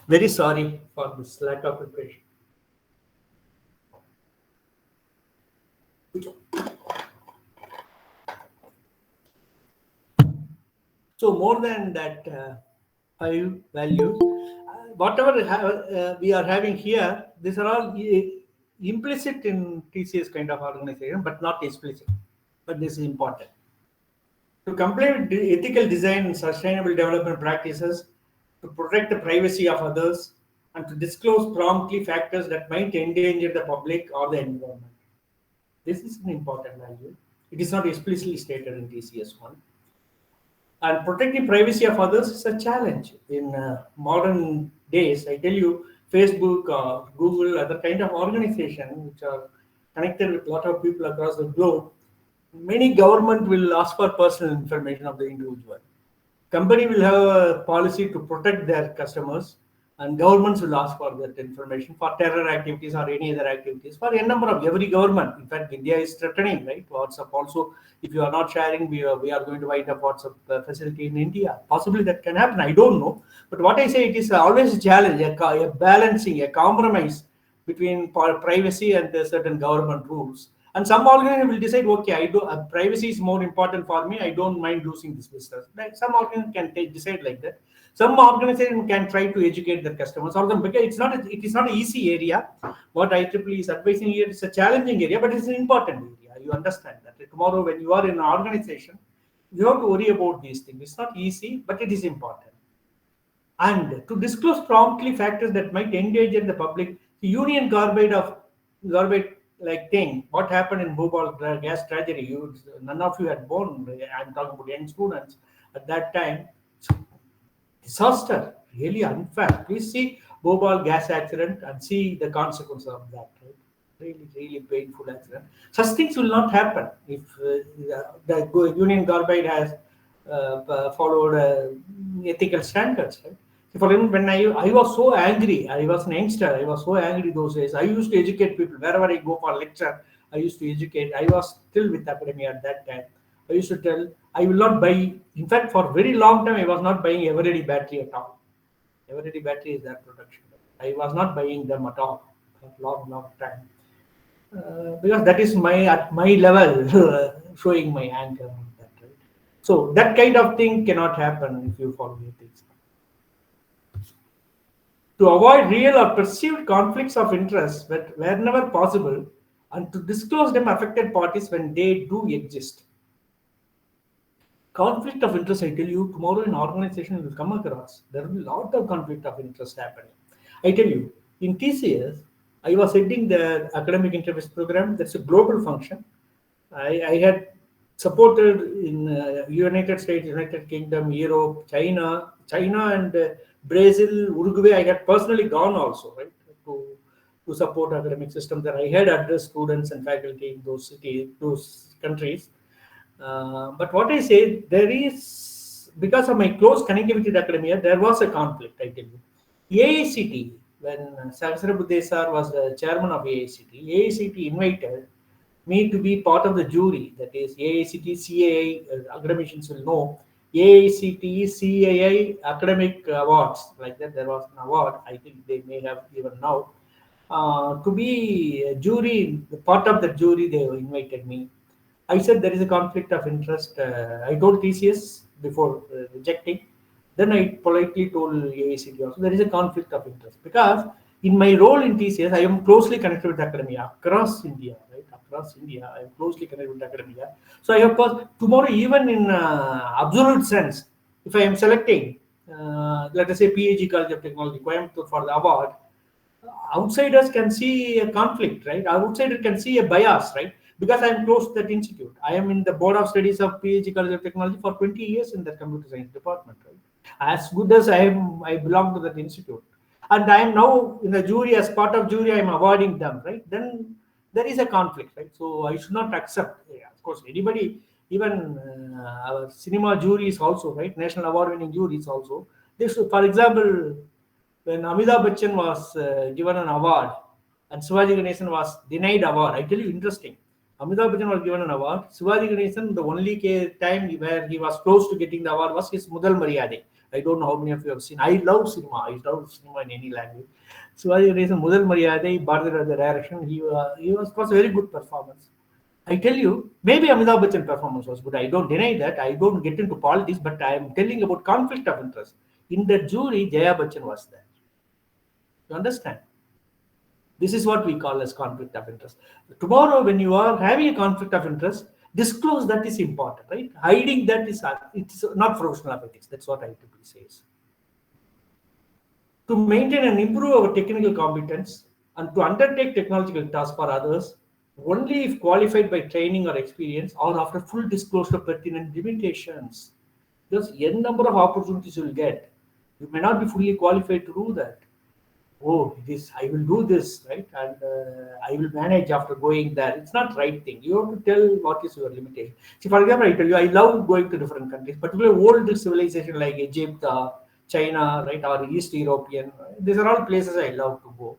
Very sorry for this lack of preparation. So more than that 5 values, whatever we are having here, these are all implicit in TCS kind of organization, but not explicit. But this is important. To comply with ethical design and sustainable development practices, to protect the privacy of others, and to disclose promptly factors that might endanger the public or the environment. This is an important value. It is not explicitly stated in TCS 1. And protecting privacy of others is a challenge in modern days. I tell you, Facebook, Google, other kind of organization which are connected with a lot of people across the globe, many government will ask for personal information of the individual. Company will have a policy to protect their customers, and governments will ask for that information for terror activities or any other activities. For a number of every government, in fact, India is threatening, right? WhatsApp also, if you are not sharing, we are going to wind up WhatsApp facility in India. Possibly that can happen. I don't know, but what I say, it is always a challenge, a balancing, a compromise between privacy and the certain government rules. And some organization will decide, okay, privacy is more important for me. I don't mind losing this business. Like some organization can decide like that. Some organization can try to educate their customers. Because it is not an easy area. What IEEE is advising here is a challenging area, but it's an important area. You understand that tomorrow when you are in an organization, you have to worry about these things. It's not easy, but it is important. And to disclose promptly factors that might endanger the public. The Union Carbide like thing, what happened in Bhopal gas tragedy, none of you had born. I'm talking about young students at that time. Disaster, really unfair. Please see Bhopal gas accident and see the consequences of that. Right? Really, really painful accident. Such things will not happen if the Union Carbide has followed ethical standards. Right? For instance, when I was so angry, I was an youngster, I was so angry those days. I used to educate people. Wherever I go for lecture, I used to educate. I was still with academia at that time. I used to tell, I will not buy, in fact, for a very long time, I was not buying Eveready battery at all. Eveready battery is that production. I was not buying them at all for a long, long time. Because that is at my level, showing my anger on that. Right? So that kind of thing cannot happen if you follow ethics. To avoid real or perceived conflicts of interest wherever possible, and to disclose them affected parties when they do exist. Conflict of interest, I tell you, tomorrow in organization you will come across. There will be a lot of conflict of interest happening. I tell you, in TCS, I was heading the academic interest program. That's a global function. I had supported in United States, United Kingdom, Europe, China and Brazil, Uruguay. I had personally gone also, right, to support academic system there. I had addressed students and faculty in those cities, those countries. But what I say, there is, because of my close connectivity with academia, there was a conflict, I tell you. AICT, when Sahasrabuddhe sir was the chairman of AICT, AICT invited me to be part of the jury. That is AICT CAI, academicians will know. AICT CAI academic awards, like that. There was an award. I think they may have even now. To be a jury, part of the jury, they invited me. I said there is a conflict of interest. I told TCS before rejecting. Then I politely told AICT also there is a conflict of interest because in my role in TCS, I am closely connected with academia across India, right? Across India, I am closely connected with academia. So I have tomorrow, even in absolute sense, if I am selecting, let us say PAG College of Technology, Coimbatore for the award, outsiders can see a conflict, right? Outsider can see a bias, right? Because I am close to that institute. I am in the board of studies of PhD College of Technology for 20 years in the computer science department, right? As good as I am, I belong to that institute. And I am now in the jury, as part of jury, I am awarding them, right? Then there is a conflict, right? So I should not accept, yeah, of course, anybody, even our cinema juries also, right? National award winning juries also. This, for example, when Amitabh Bachchan was given an award and Shivaji Ganesan was denied award. I tell you, interesting. Amitabh Bachchan was given an award. Shivaji Ganesan, the only time where he was close to getting the award was his Mudal Maryade. I don't know how many of you have seen. I love cinema. I love cinema in any language. Shivaji Ganesan, Mudal Maryade, Bharati Raja direction. He was a very good performance. I tell you, maybe Amitabh Bachchan performance was good. I don't deny that. I don't get into politics, but I am telling about conflict of interest. In the jury, Jaya Bachchan was there. You understand? This is what we call as conflict of interest. Tomorrow, when you are having a conflict of interest, disclose that is important, right? Hiding that is it's not professional ethics. That's what IEEE says. To maintain and improve our technical competence and to undertake technological tasks for others, only if qualified by training or experience or after full disclosure of pertinent limitations. Because n number of opportunities you will get. You may not be fully qualified to do that. Oh, this I will do this, right? And I will manage after going there. It's not right thing. You have to tell what is your limitation. See, for example, I tell you, I love going to different countries, particularly old civilization like Egypt, China, right, or East European. These are all places I love to go.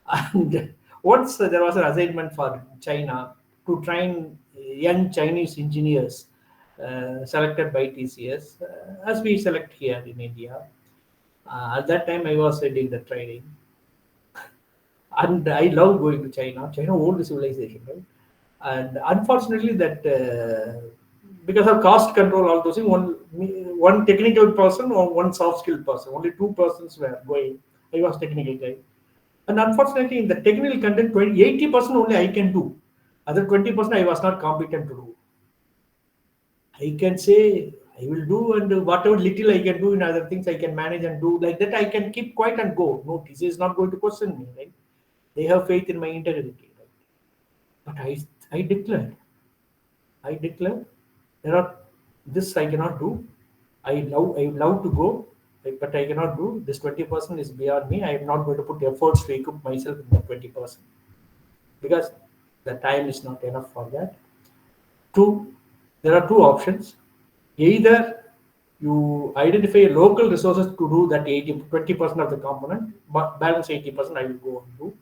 And once there was an assignment for China to train young Chinese engineers selected by TCS, as we select here in India. At that time, I was heading the training, and I love going to China. China, old civilization, right? And unfortunately, that because of cost control, all those things, one technical person or one soft skill person, only two persons were going. I was technical guy, and unfortunately, in the technical content, 80% only I can do. Other 20% I was not competent to do. I can say I will do, and whatever little I can do in other things I can manage and do like that. I can keep quiet and go. No, TC is not going to question me, right? They have faith in my integrity, right? But I declared, I declare there are this I cannot do. I love to go, but I cannot do. This 20% is beyond me. I am not going to put efforts to equip myself in the 20% because the time is not enough for that. Two, there are two options. Either you identify local resources to do that 20% of the component, but balance 80% I will go and do.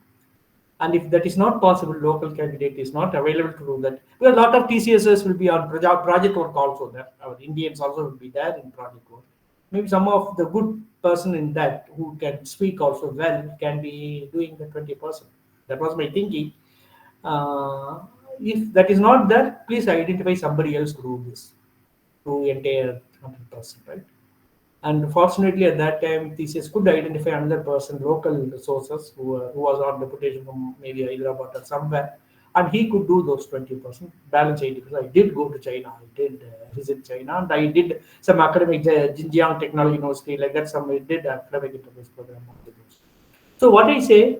And if that is not possible, local candidate is not available to do that. Because a lot of TCSs will be on project work also there. Our Indians also will be there in project work. Maybe some of the good person in that who can speak also well can be doing the 20%. That was my thinking. Uh, if that is not there, please identify somebody else to do this to entire 100%, right? And fortunately, at that time, TCS could identify another person, local resources, who was on deputation from maybe Hyderabad or somewhere, and he could do those 20%, balance 80%. I did go to China, I did visit China, and I did some academic Xinjiang Technology University, like that. Some I did academic interface program. So what I say,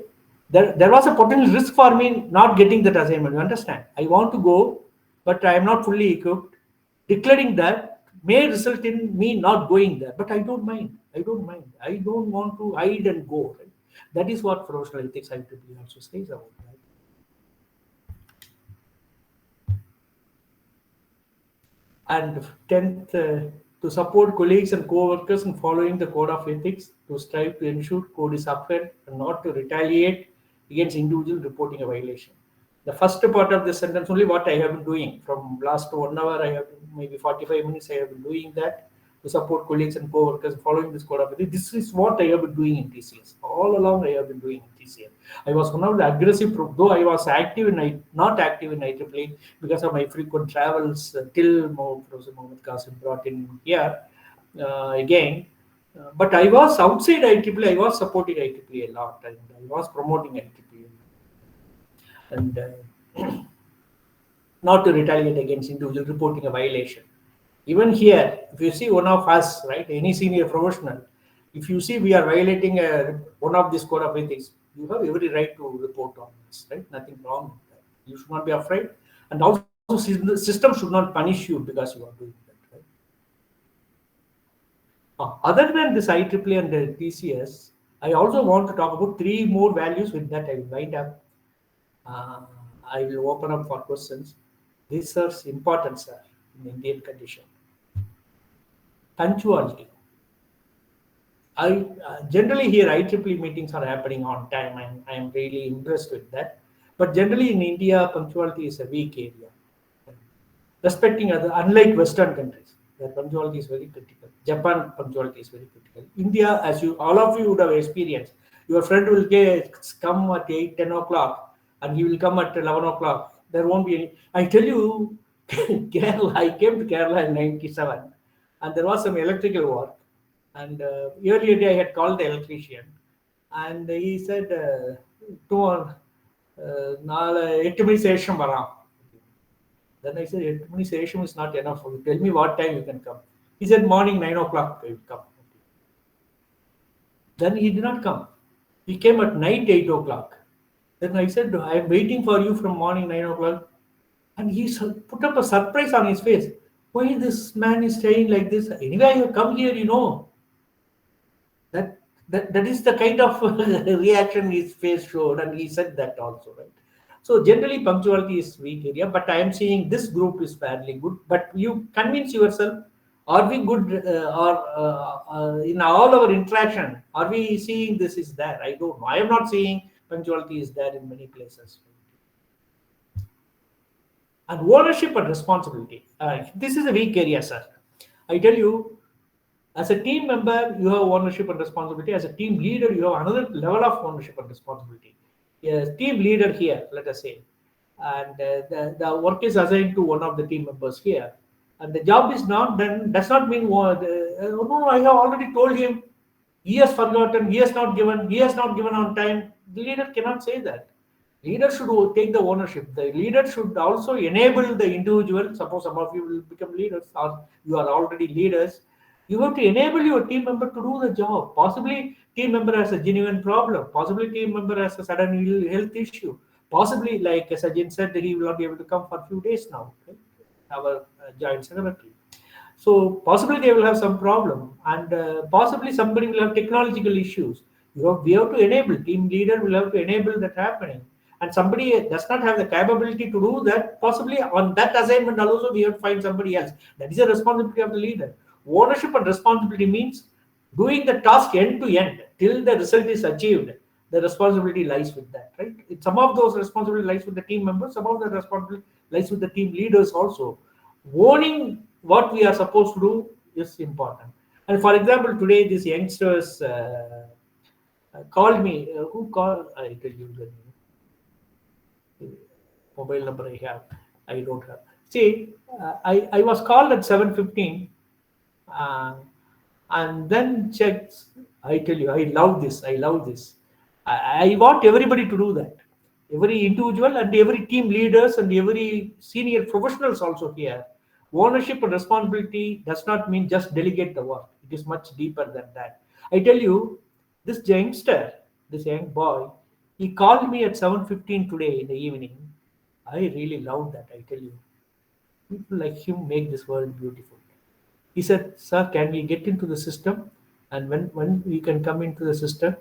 there was a potential risk for me not getting that assignment. You understand? I want to go, but I am not fully equipped. Declaring that may result in me not going there, but I don't mind. I don't mind. I don't want to hide and go. Right? That is what professional ethics IEEE also says about that. And 10th, to support colleagues and co-workers in following the code of ethics, to strive to ensure code is upheld and not to retaliate against individual reporting a violation. The first part of the sentence only what I have been doing from last 1 hour. I have maybe 45 minutes. I have been doing that to support colleagues and co-workers following this code of ethics. This is what I have been doing in TCS. All along I have been doing in TCS. I was one of the aggressive, though I was active in not active in IEEE because of my frequent travels till Professor Mohammed Qasim brought in here again. But I was outside IEEE. I was supporting IEEE a lot, and I was promoting IEEE, and not to retaliate against individual reporting a violation. Even here, if you see one of us, right, any senior professional, if you see we are violating one of these code of ethics, you have every right to report on this, right? Nothing wrong with that. You should not be afraid, and also the system should not punish you because you are doing that, right? Other than this IEEE and the TCS, I also want to talk about 3 more values. With that, I will wind up. I will open up for questions. These are important, sir, in Indian condition. Punctuality. I generally here IEEE meetings are happening on time, and I am really impressed with that. But generally in India, punctuality is a weak area. Respecting other, unlike Western countries, where punctuality is very critical. Japan punctuality is very critical. India, as you all of you would have experienced, your friend will come at 8, 10 o'clock, and he will come at 11 o'clock. There won't be any. I tell you, Kerala. I came to Kerala in '97, and there was some electrical work. And earlier day I had called the electrician, and he said, tomorrow, 8 മണി ശേഷം വരാം. Then I said, 8 മണി ശേഷം is not enough for you. Tell me what time you can come. He said, morning 9 o'clock I will come. Then he did not come. He came at night 8 o'clock. Then I said, I am waiting for you from morning 9 o'clock. And he put up a surprise on his face. Why this man is saying like this? Anyway, you come here, you know. That is the kind of reaction his face showed, and he said that also, right? So generally punctuality is weak area, but I am seeing this group is fairly good. But you convince yourself, are we good or in all our interaction, are we seeing this is there? I don't know. I am not seeing punctuality is there in many places. And ownership and responsibility. This is a weak area, sir. I tell you, as a team member, you have ownership and responsibility. As a team leader, you have another level of ownership and responsibility. Yes, team leader here, let us say, and the work is assigned to one of the team members here, and the job is not done, does not mean, no, I have already told him, he has forgotten, he has not given on time. The leader cannot say that. Leader should take the ownership. The leader should also enable the individual. Suppose some of you will become leaders, or you are already leaders. You have to enable your team member to do the job. Possibly team member has a genuine problem. Possibly team member has a sudden health issue. Possibly, like Sajin said, he will not be able to come for a few days now. Okay? Our joint secretary. So possibly they will have some problem, and possibly somebody will have technological issues. We have to enable. Team leader will have to enable that happening. And somebody does not have the capability to do that. Possibly on that assignment also we have to find somebody else. That is a responsibility of the leader. Ownership and responsibility means doing the task end to end till the result is achieved. The responsibility lies with that, right? Some of those responsibility lies with the team members. Some of the responsibility lies with the team leaders also. Owning what we are supposed to do is important. And for example, today these youngsters called me. Who called? I tell you the name. Mobile number I have. I don't have. See, I was called at 7:15. And then checked. I tell you, I love this. I want everybody to do that. Every individual and every team leaders and every senior professionals also here. Ownership and responsibility does not mean just delegate the work. It is much deeper than that. I tell you, this youngster, this young boy, he called me at 7:15 today in the evening. I really love that. I tell you, people like him make this world beautiful. He said, sir, can we get into the system? And when we can come into the system,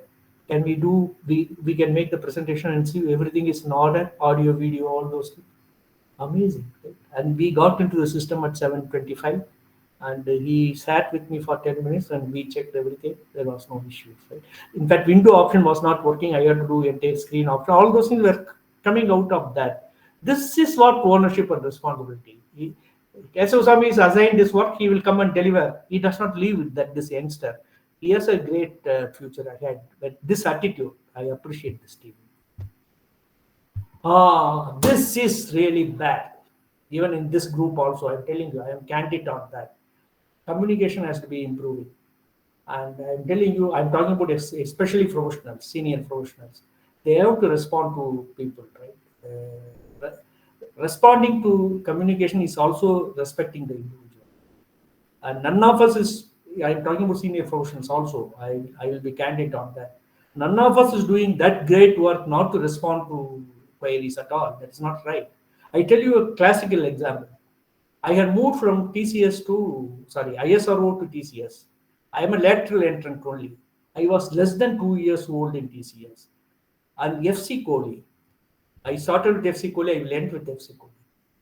can we can make the presentation and see everything is in order, audio, video, all those things. Amazing. Right? And we got into the system at 7:25. And he sat with me for 10 minutes and we checked everything. There was no issues. Right? In fact, window option was not working. I had to do entire screen option. All those things were coming out of that. This is what ownership and responsibility. Kesavasamy is assigned this work, he will come and deliver. He does not leave with that, this youngster. He has a great future ahead. But this attitude, I appreciate this team. This is really bad. Even in this group also, I'm telling you, I am candid on that. Communication has to be improving. And I'm telling you, I'm talking about especially professionals, senior professionals. They have to respond to people, right? Responding to communication is also respecting the individual. And none of us is, I'm talking about senior professionals also, I will be candid on that. None of us is doing that great work not to respond to queries at all. That's not right. I tell you a classical example. I had moved from TCS to, sorry, ISRO to TCS. I am a lateral entrant only. I was less than 2 years old in TCS. And FC Kohli, I started with FC Kohli, I will end with FC Kohli.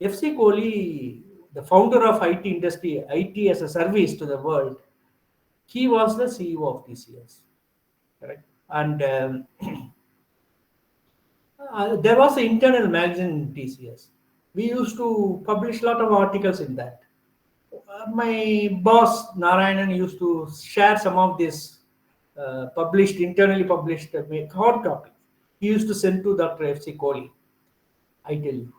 FC Kohli, the founder of IT industry, IT as a service to the world, he was the CEO of TCS. Correct? And there was an internal magazine in TCS. We used to publish a lot of articles in that. My boss Narayanan used to share some of this internally published hard copy. He used to send to Dr. F.C. Kohli. I tell you,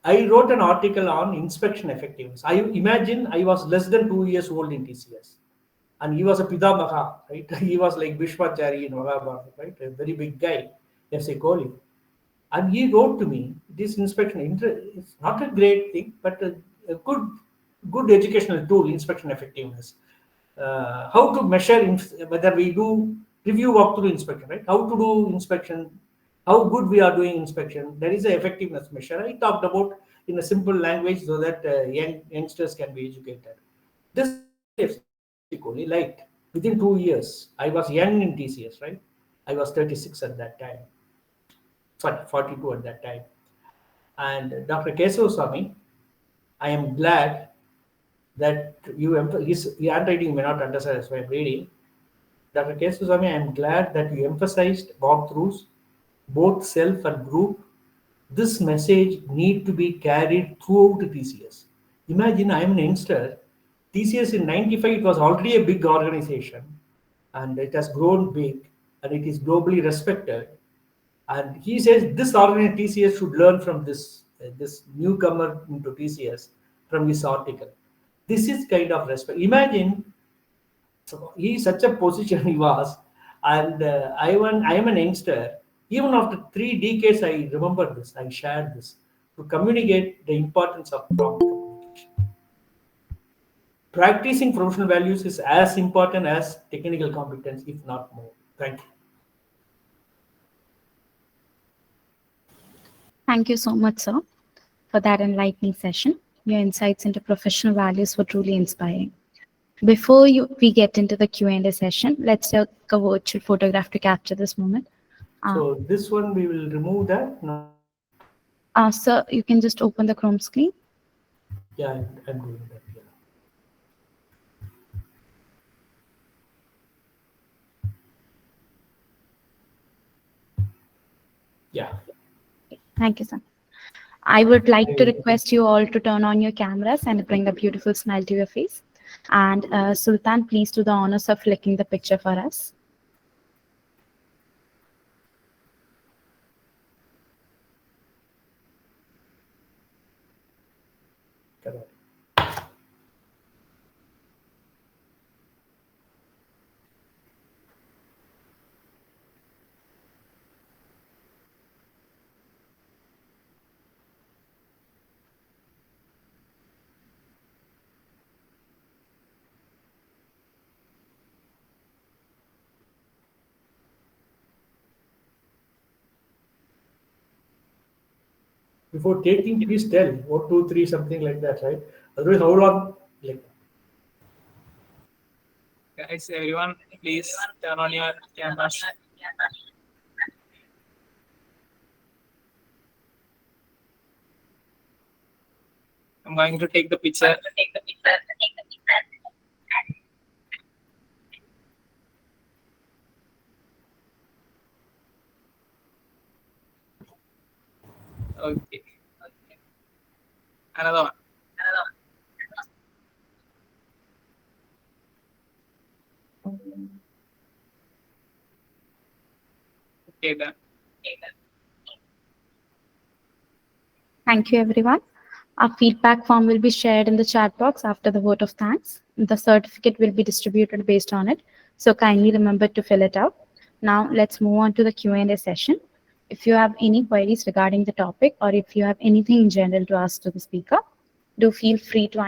I wrote an article on inspection effectiveness. I imagine I was less than 2 years old in TCS, and he was a Pidamaha, right? He was like Bhishmachari in Mahabharata, right? A very big guy, F.C. Kohli. And he wrote to me, this inspection, it's not a great thing, but a good educational tool, inspection effectiveness. How to measure whether we do review walkthrough inspection, right? How to do inspection, how good we are doing inspection. There is an effectiveness measure. I talked about in a simple language so that youngsters can be educated. This only liked. Within 2 years, I was young in TCS, right? I was 36 at that time. Sorry, 42 at that time. And Dr. Kesavasamy, I am glad that his handwriting you may not understand as I'm reading. Dr. Kesavasamy, I am glad that you emphasized walkthroughs, both self and group. This message need to be carried throughout TCS. Imagine I am an youngster. TCS in 95, it was already a big organization and it has grown big and it is globally respected. And he says this organization TCS should learn from this newcomer into TCS from this article. This is kind of respect. Imagine he is such a position he was, and I am an youngster. Even after 3 decades, I remember this. I shared this to communicate the importance of prompt communication. Practicing professional values is as important as technical competence, if not more. Thank you. Thank you so much, sir, for that enlightening session. Your insights into professional values were truly inspiring. Before we get into the Q&A session, let's take a virtual photograph to capture this moment. So this one we will remove that. No. Sir, you can just open the Chrome screen. Yeah, I'm doing that. Yeah. Thank you, sir. I would like to request you all to turn on your cameras and bring a beautiful smile to your face. And Sultan, please do the honors of flicking the picture for us. Correct. Before taking, please tell 1, 2, 3, something like that, right? Otherwise, how long? Like, guys, everyone, please turn on your cameras. I'm going to take the picture. Okay. Another one. Okay, done. Thank you, everyone. Our feedback form will be shared in the chat box after the vote of thanks. The certificate will be distributed based on it, so kindly remember to fill it out. Now, let's move on to the Q&A session. If you have any queries regarding the topic or if you have anything in general to ask to the speaker, do feel free to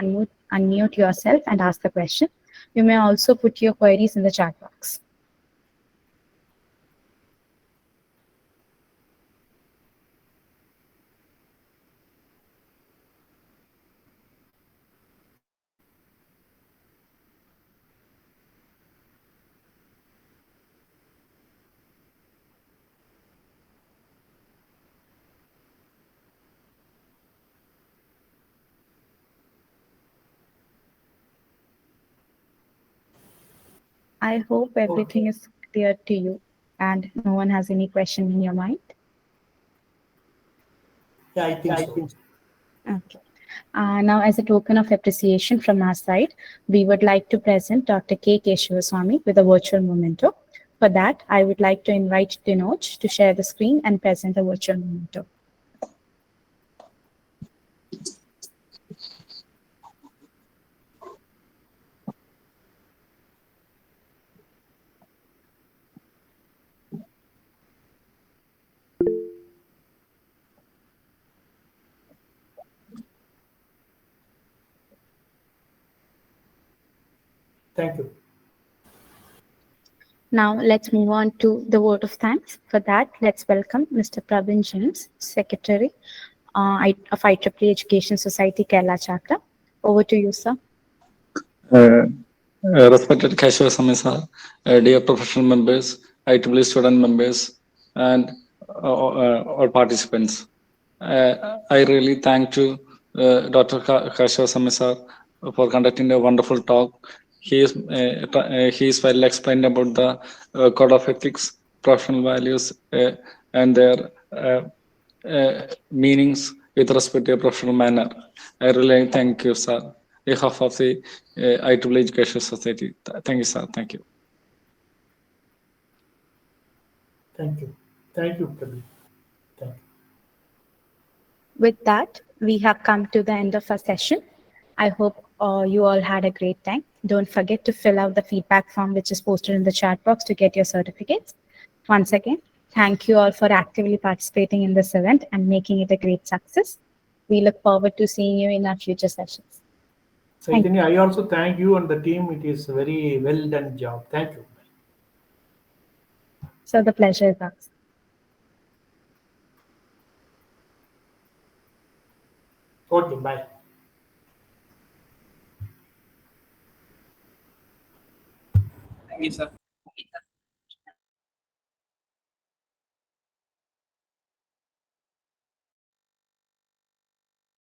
unmute yourself and ask the question. You may also put your queries in the chat box. I hope everything is clear to you and no one has any question in your mind. Yeah, I think so. Okay. Now, as a token of appreciation from our side, we would like to present Dr. 𝗖𝙧𝙤𝙤𝙤 with a virtual memento. For that, I would like to invite Dinoj to share the screen and present the virtual memento. Thank you. Now, let's move on to the vote of thanks. For that, let's welcome Mr. Pravin James, Secretary of IEEE Education Society Kerala Chapter. Over to you, sir. Respected 𝗪𝙧𝙤𝙤𝙤𝙤 sir, dear professional members, IEEE student members, and all participants. I really thank to Dr. 𝗪𝙧𝙤𝙤𝙤 sir for conducting a wonderful talk. He is well explained about the code of ethics, professional values, and their meanings with respect to a professional manner. I really thank you, sir. On behalf of the IEEE Education Society. Thank you, sir. Thank you. Thank you. Thank you, Prabhu. Thank you. With that, we have come to the end of our session. I hope you all had a great time. Don't forget to fill out the feedback form, which is posted in the chat box to get your certificates. Once again, thank you all for actively participating in this event and making it a great success. We look forward to seeing you in our future sessions. Chaitanya, I also thank you and the team. It is a very well done job. Thank you. So the pleasure is ours. Okay, bye. Thank you, sir.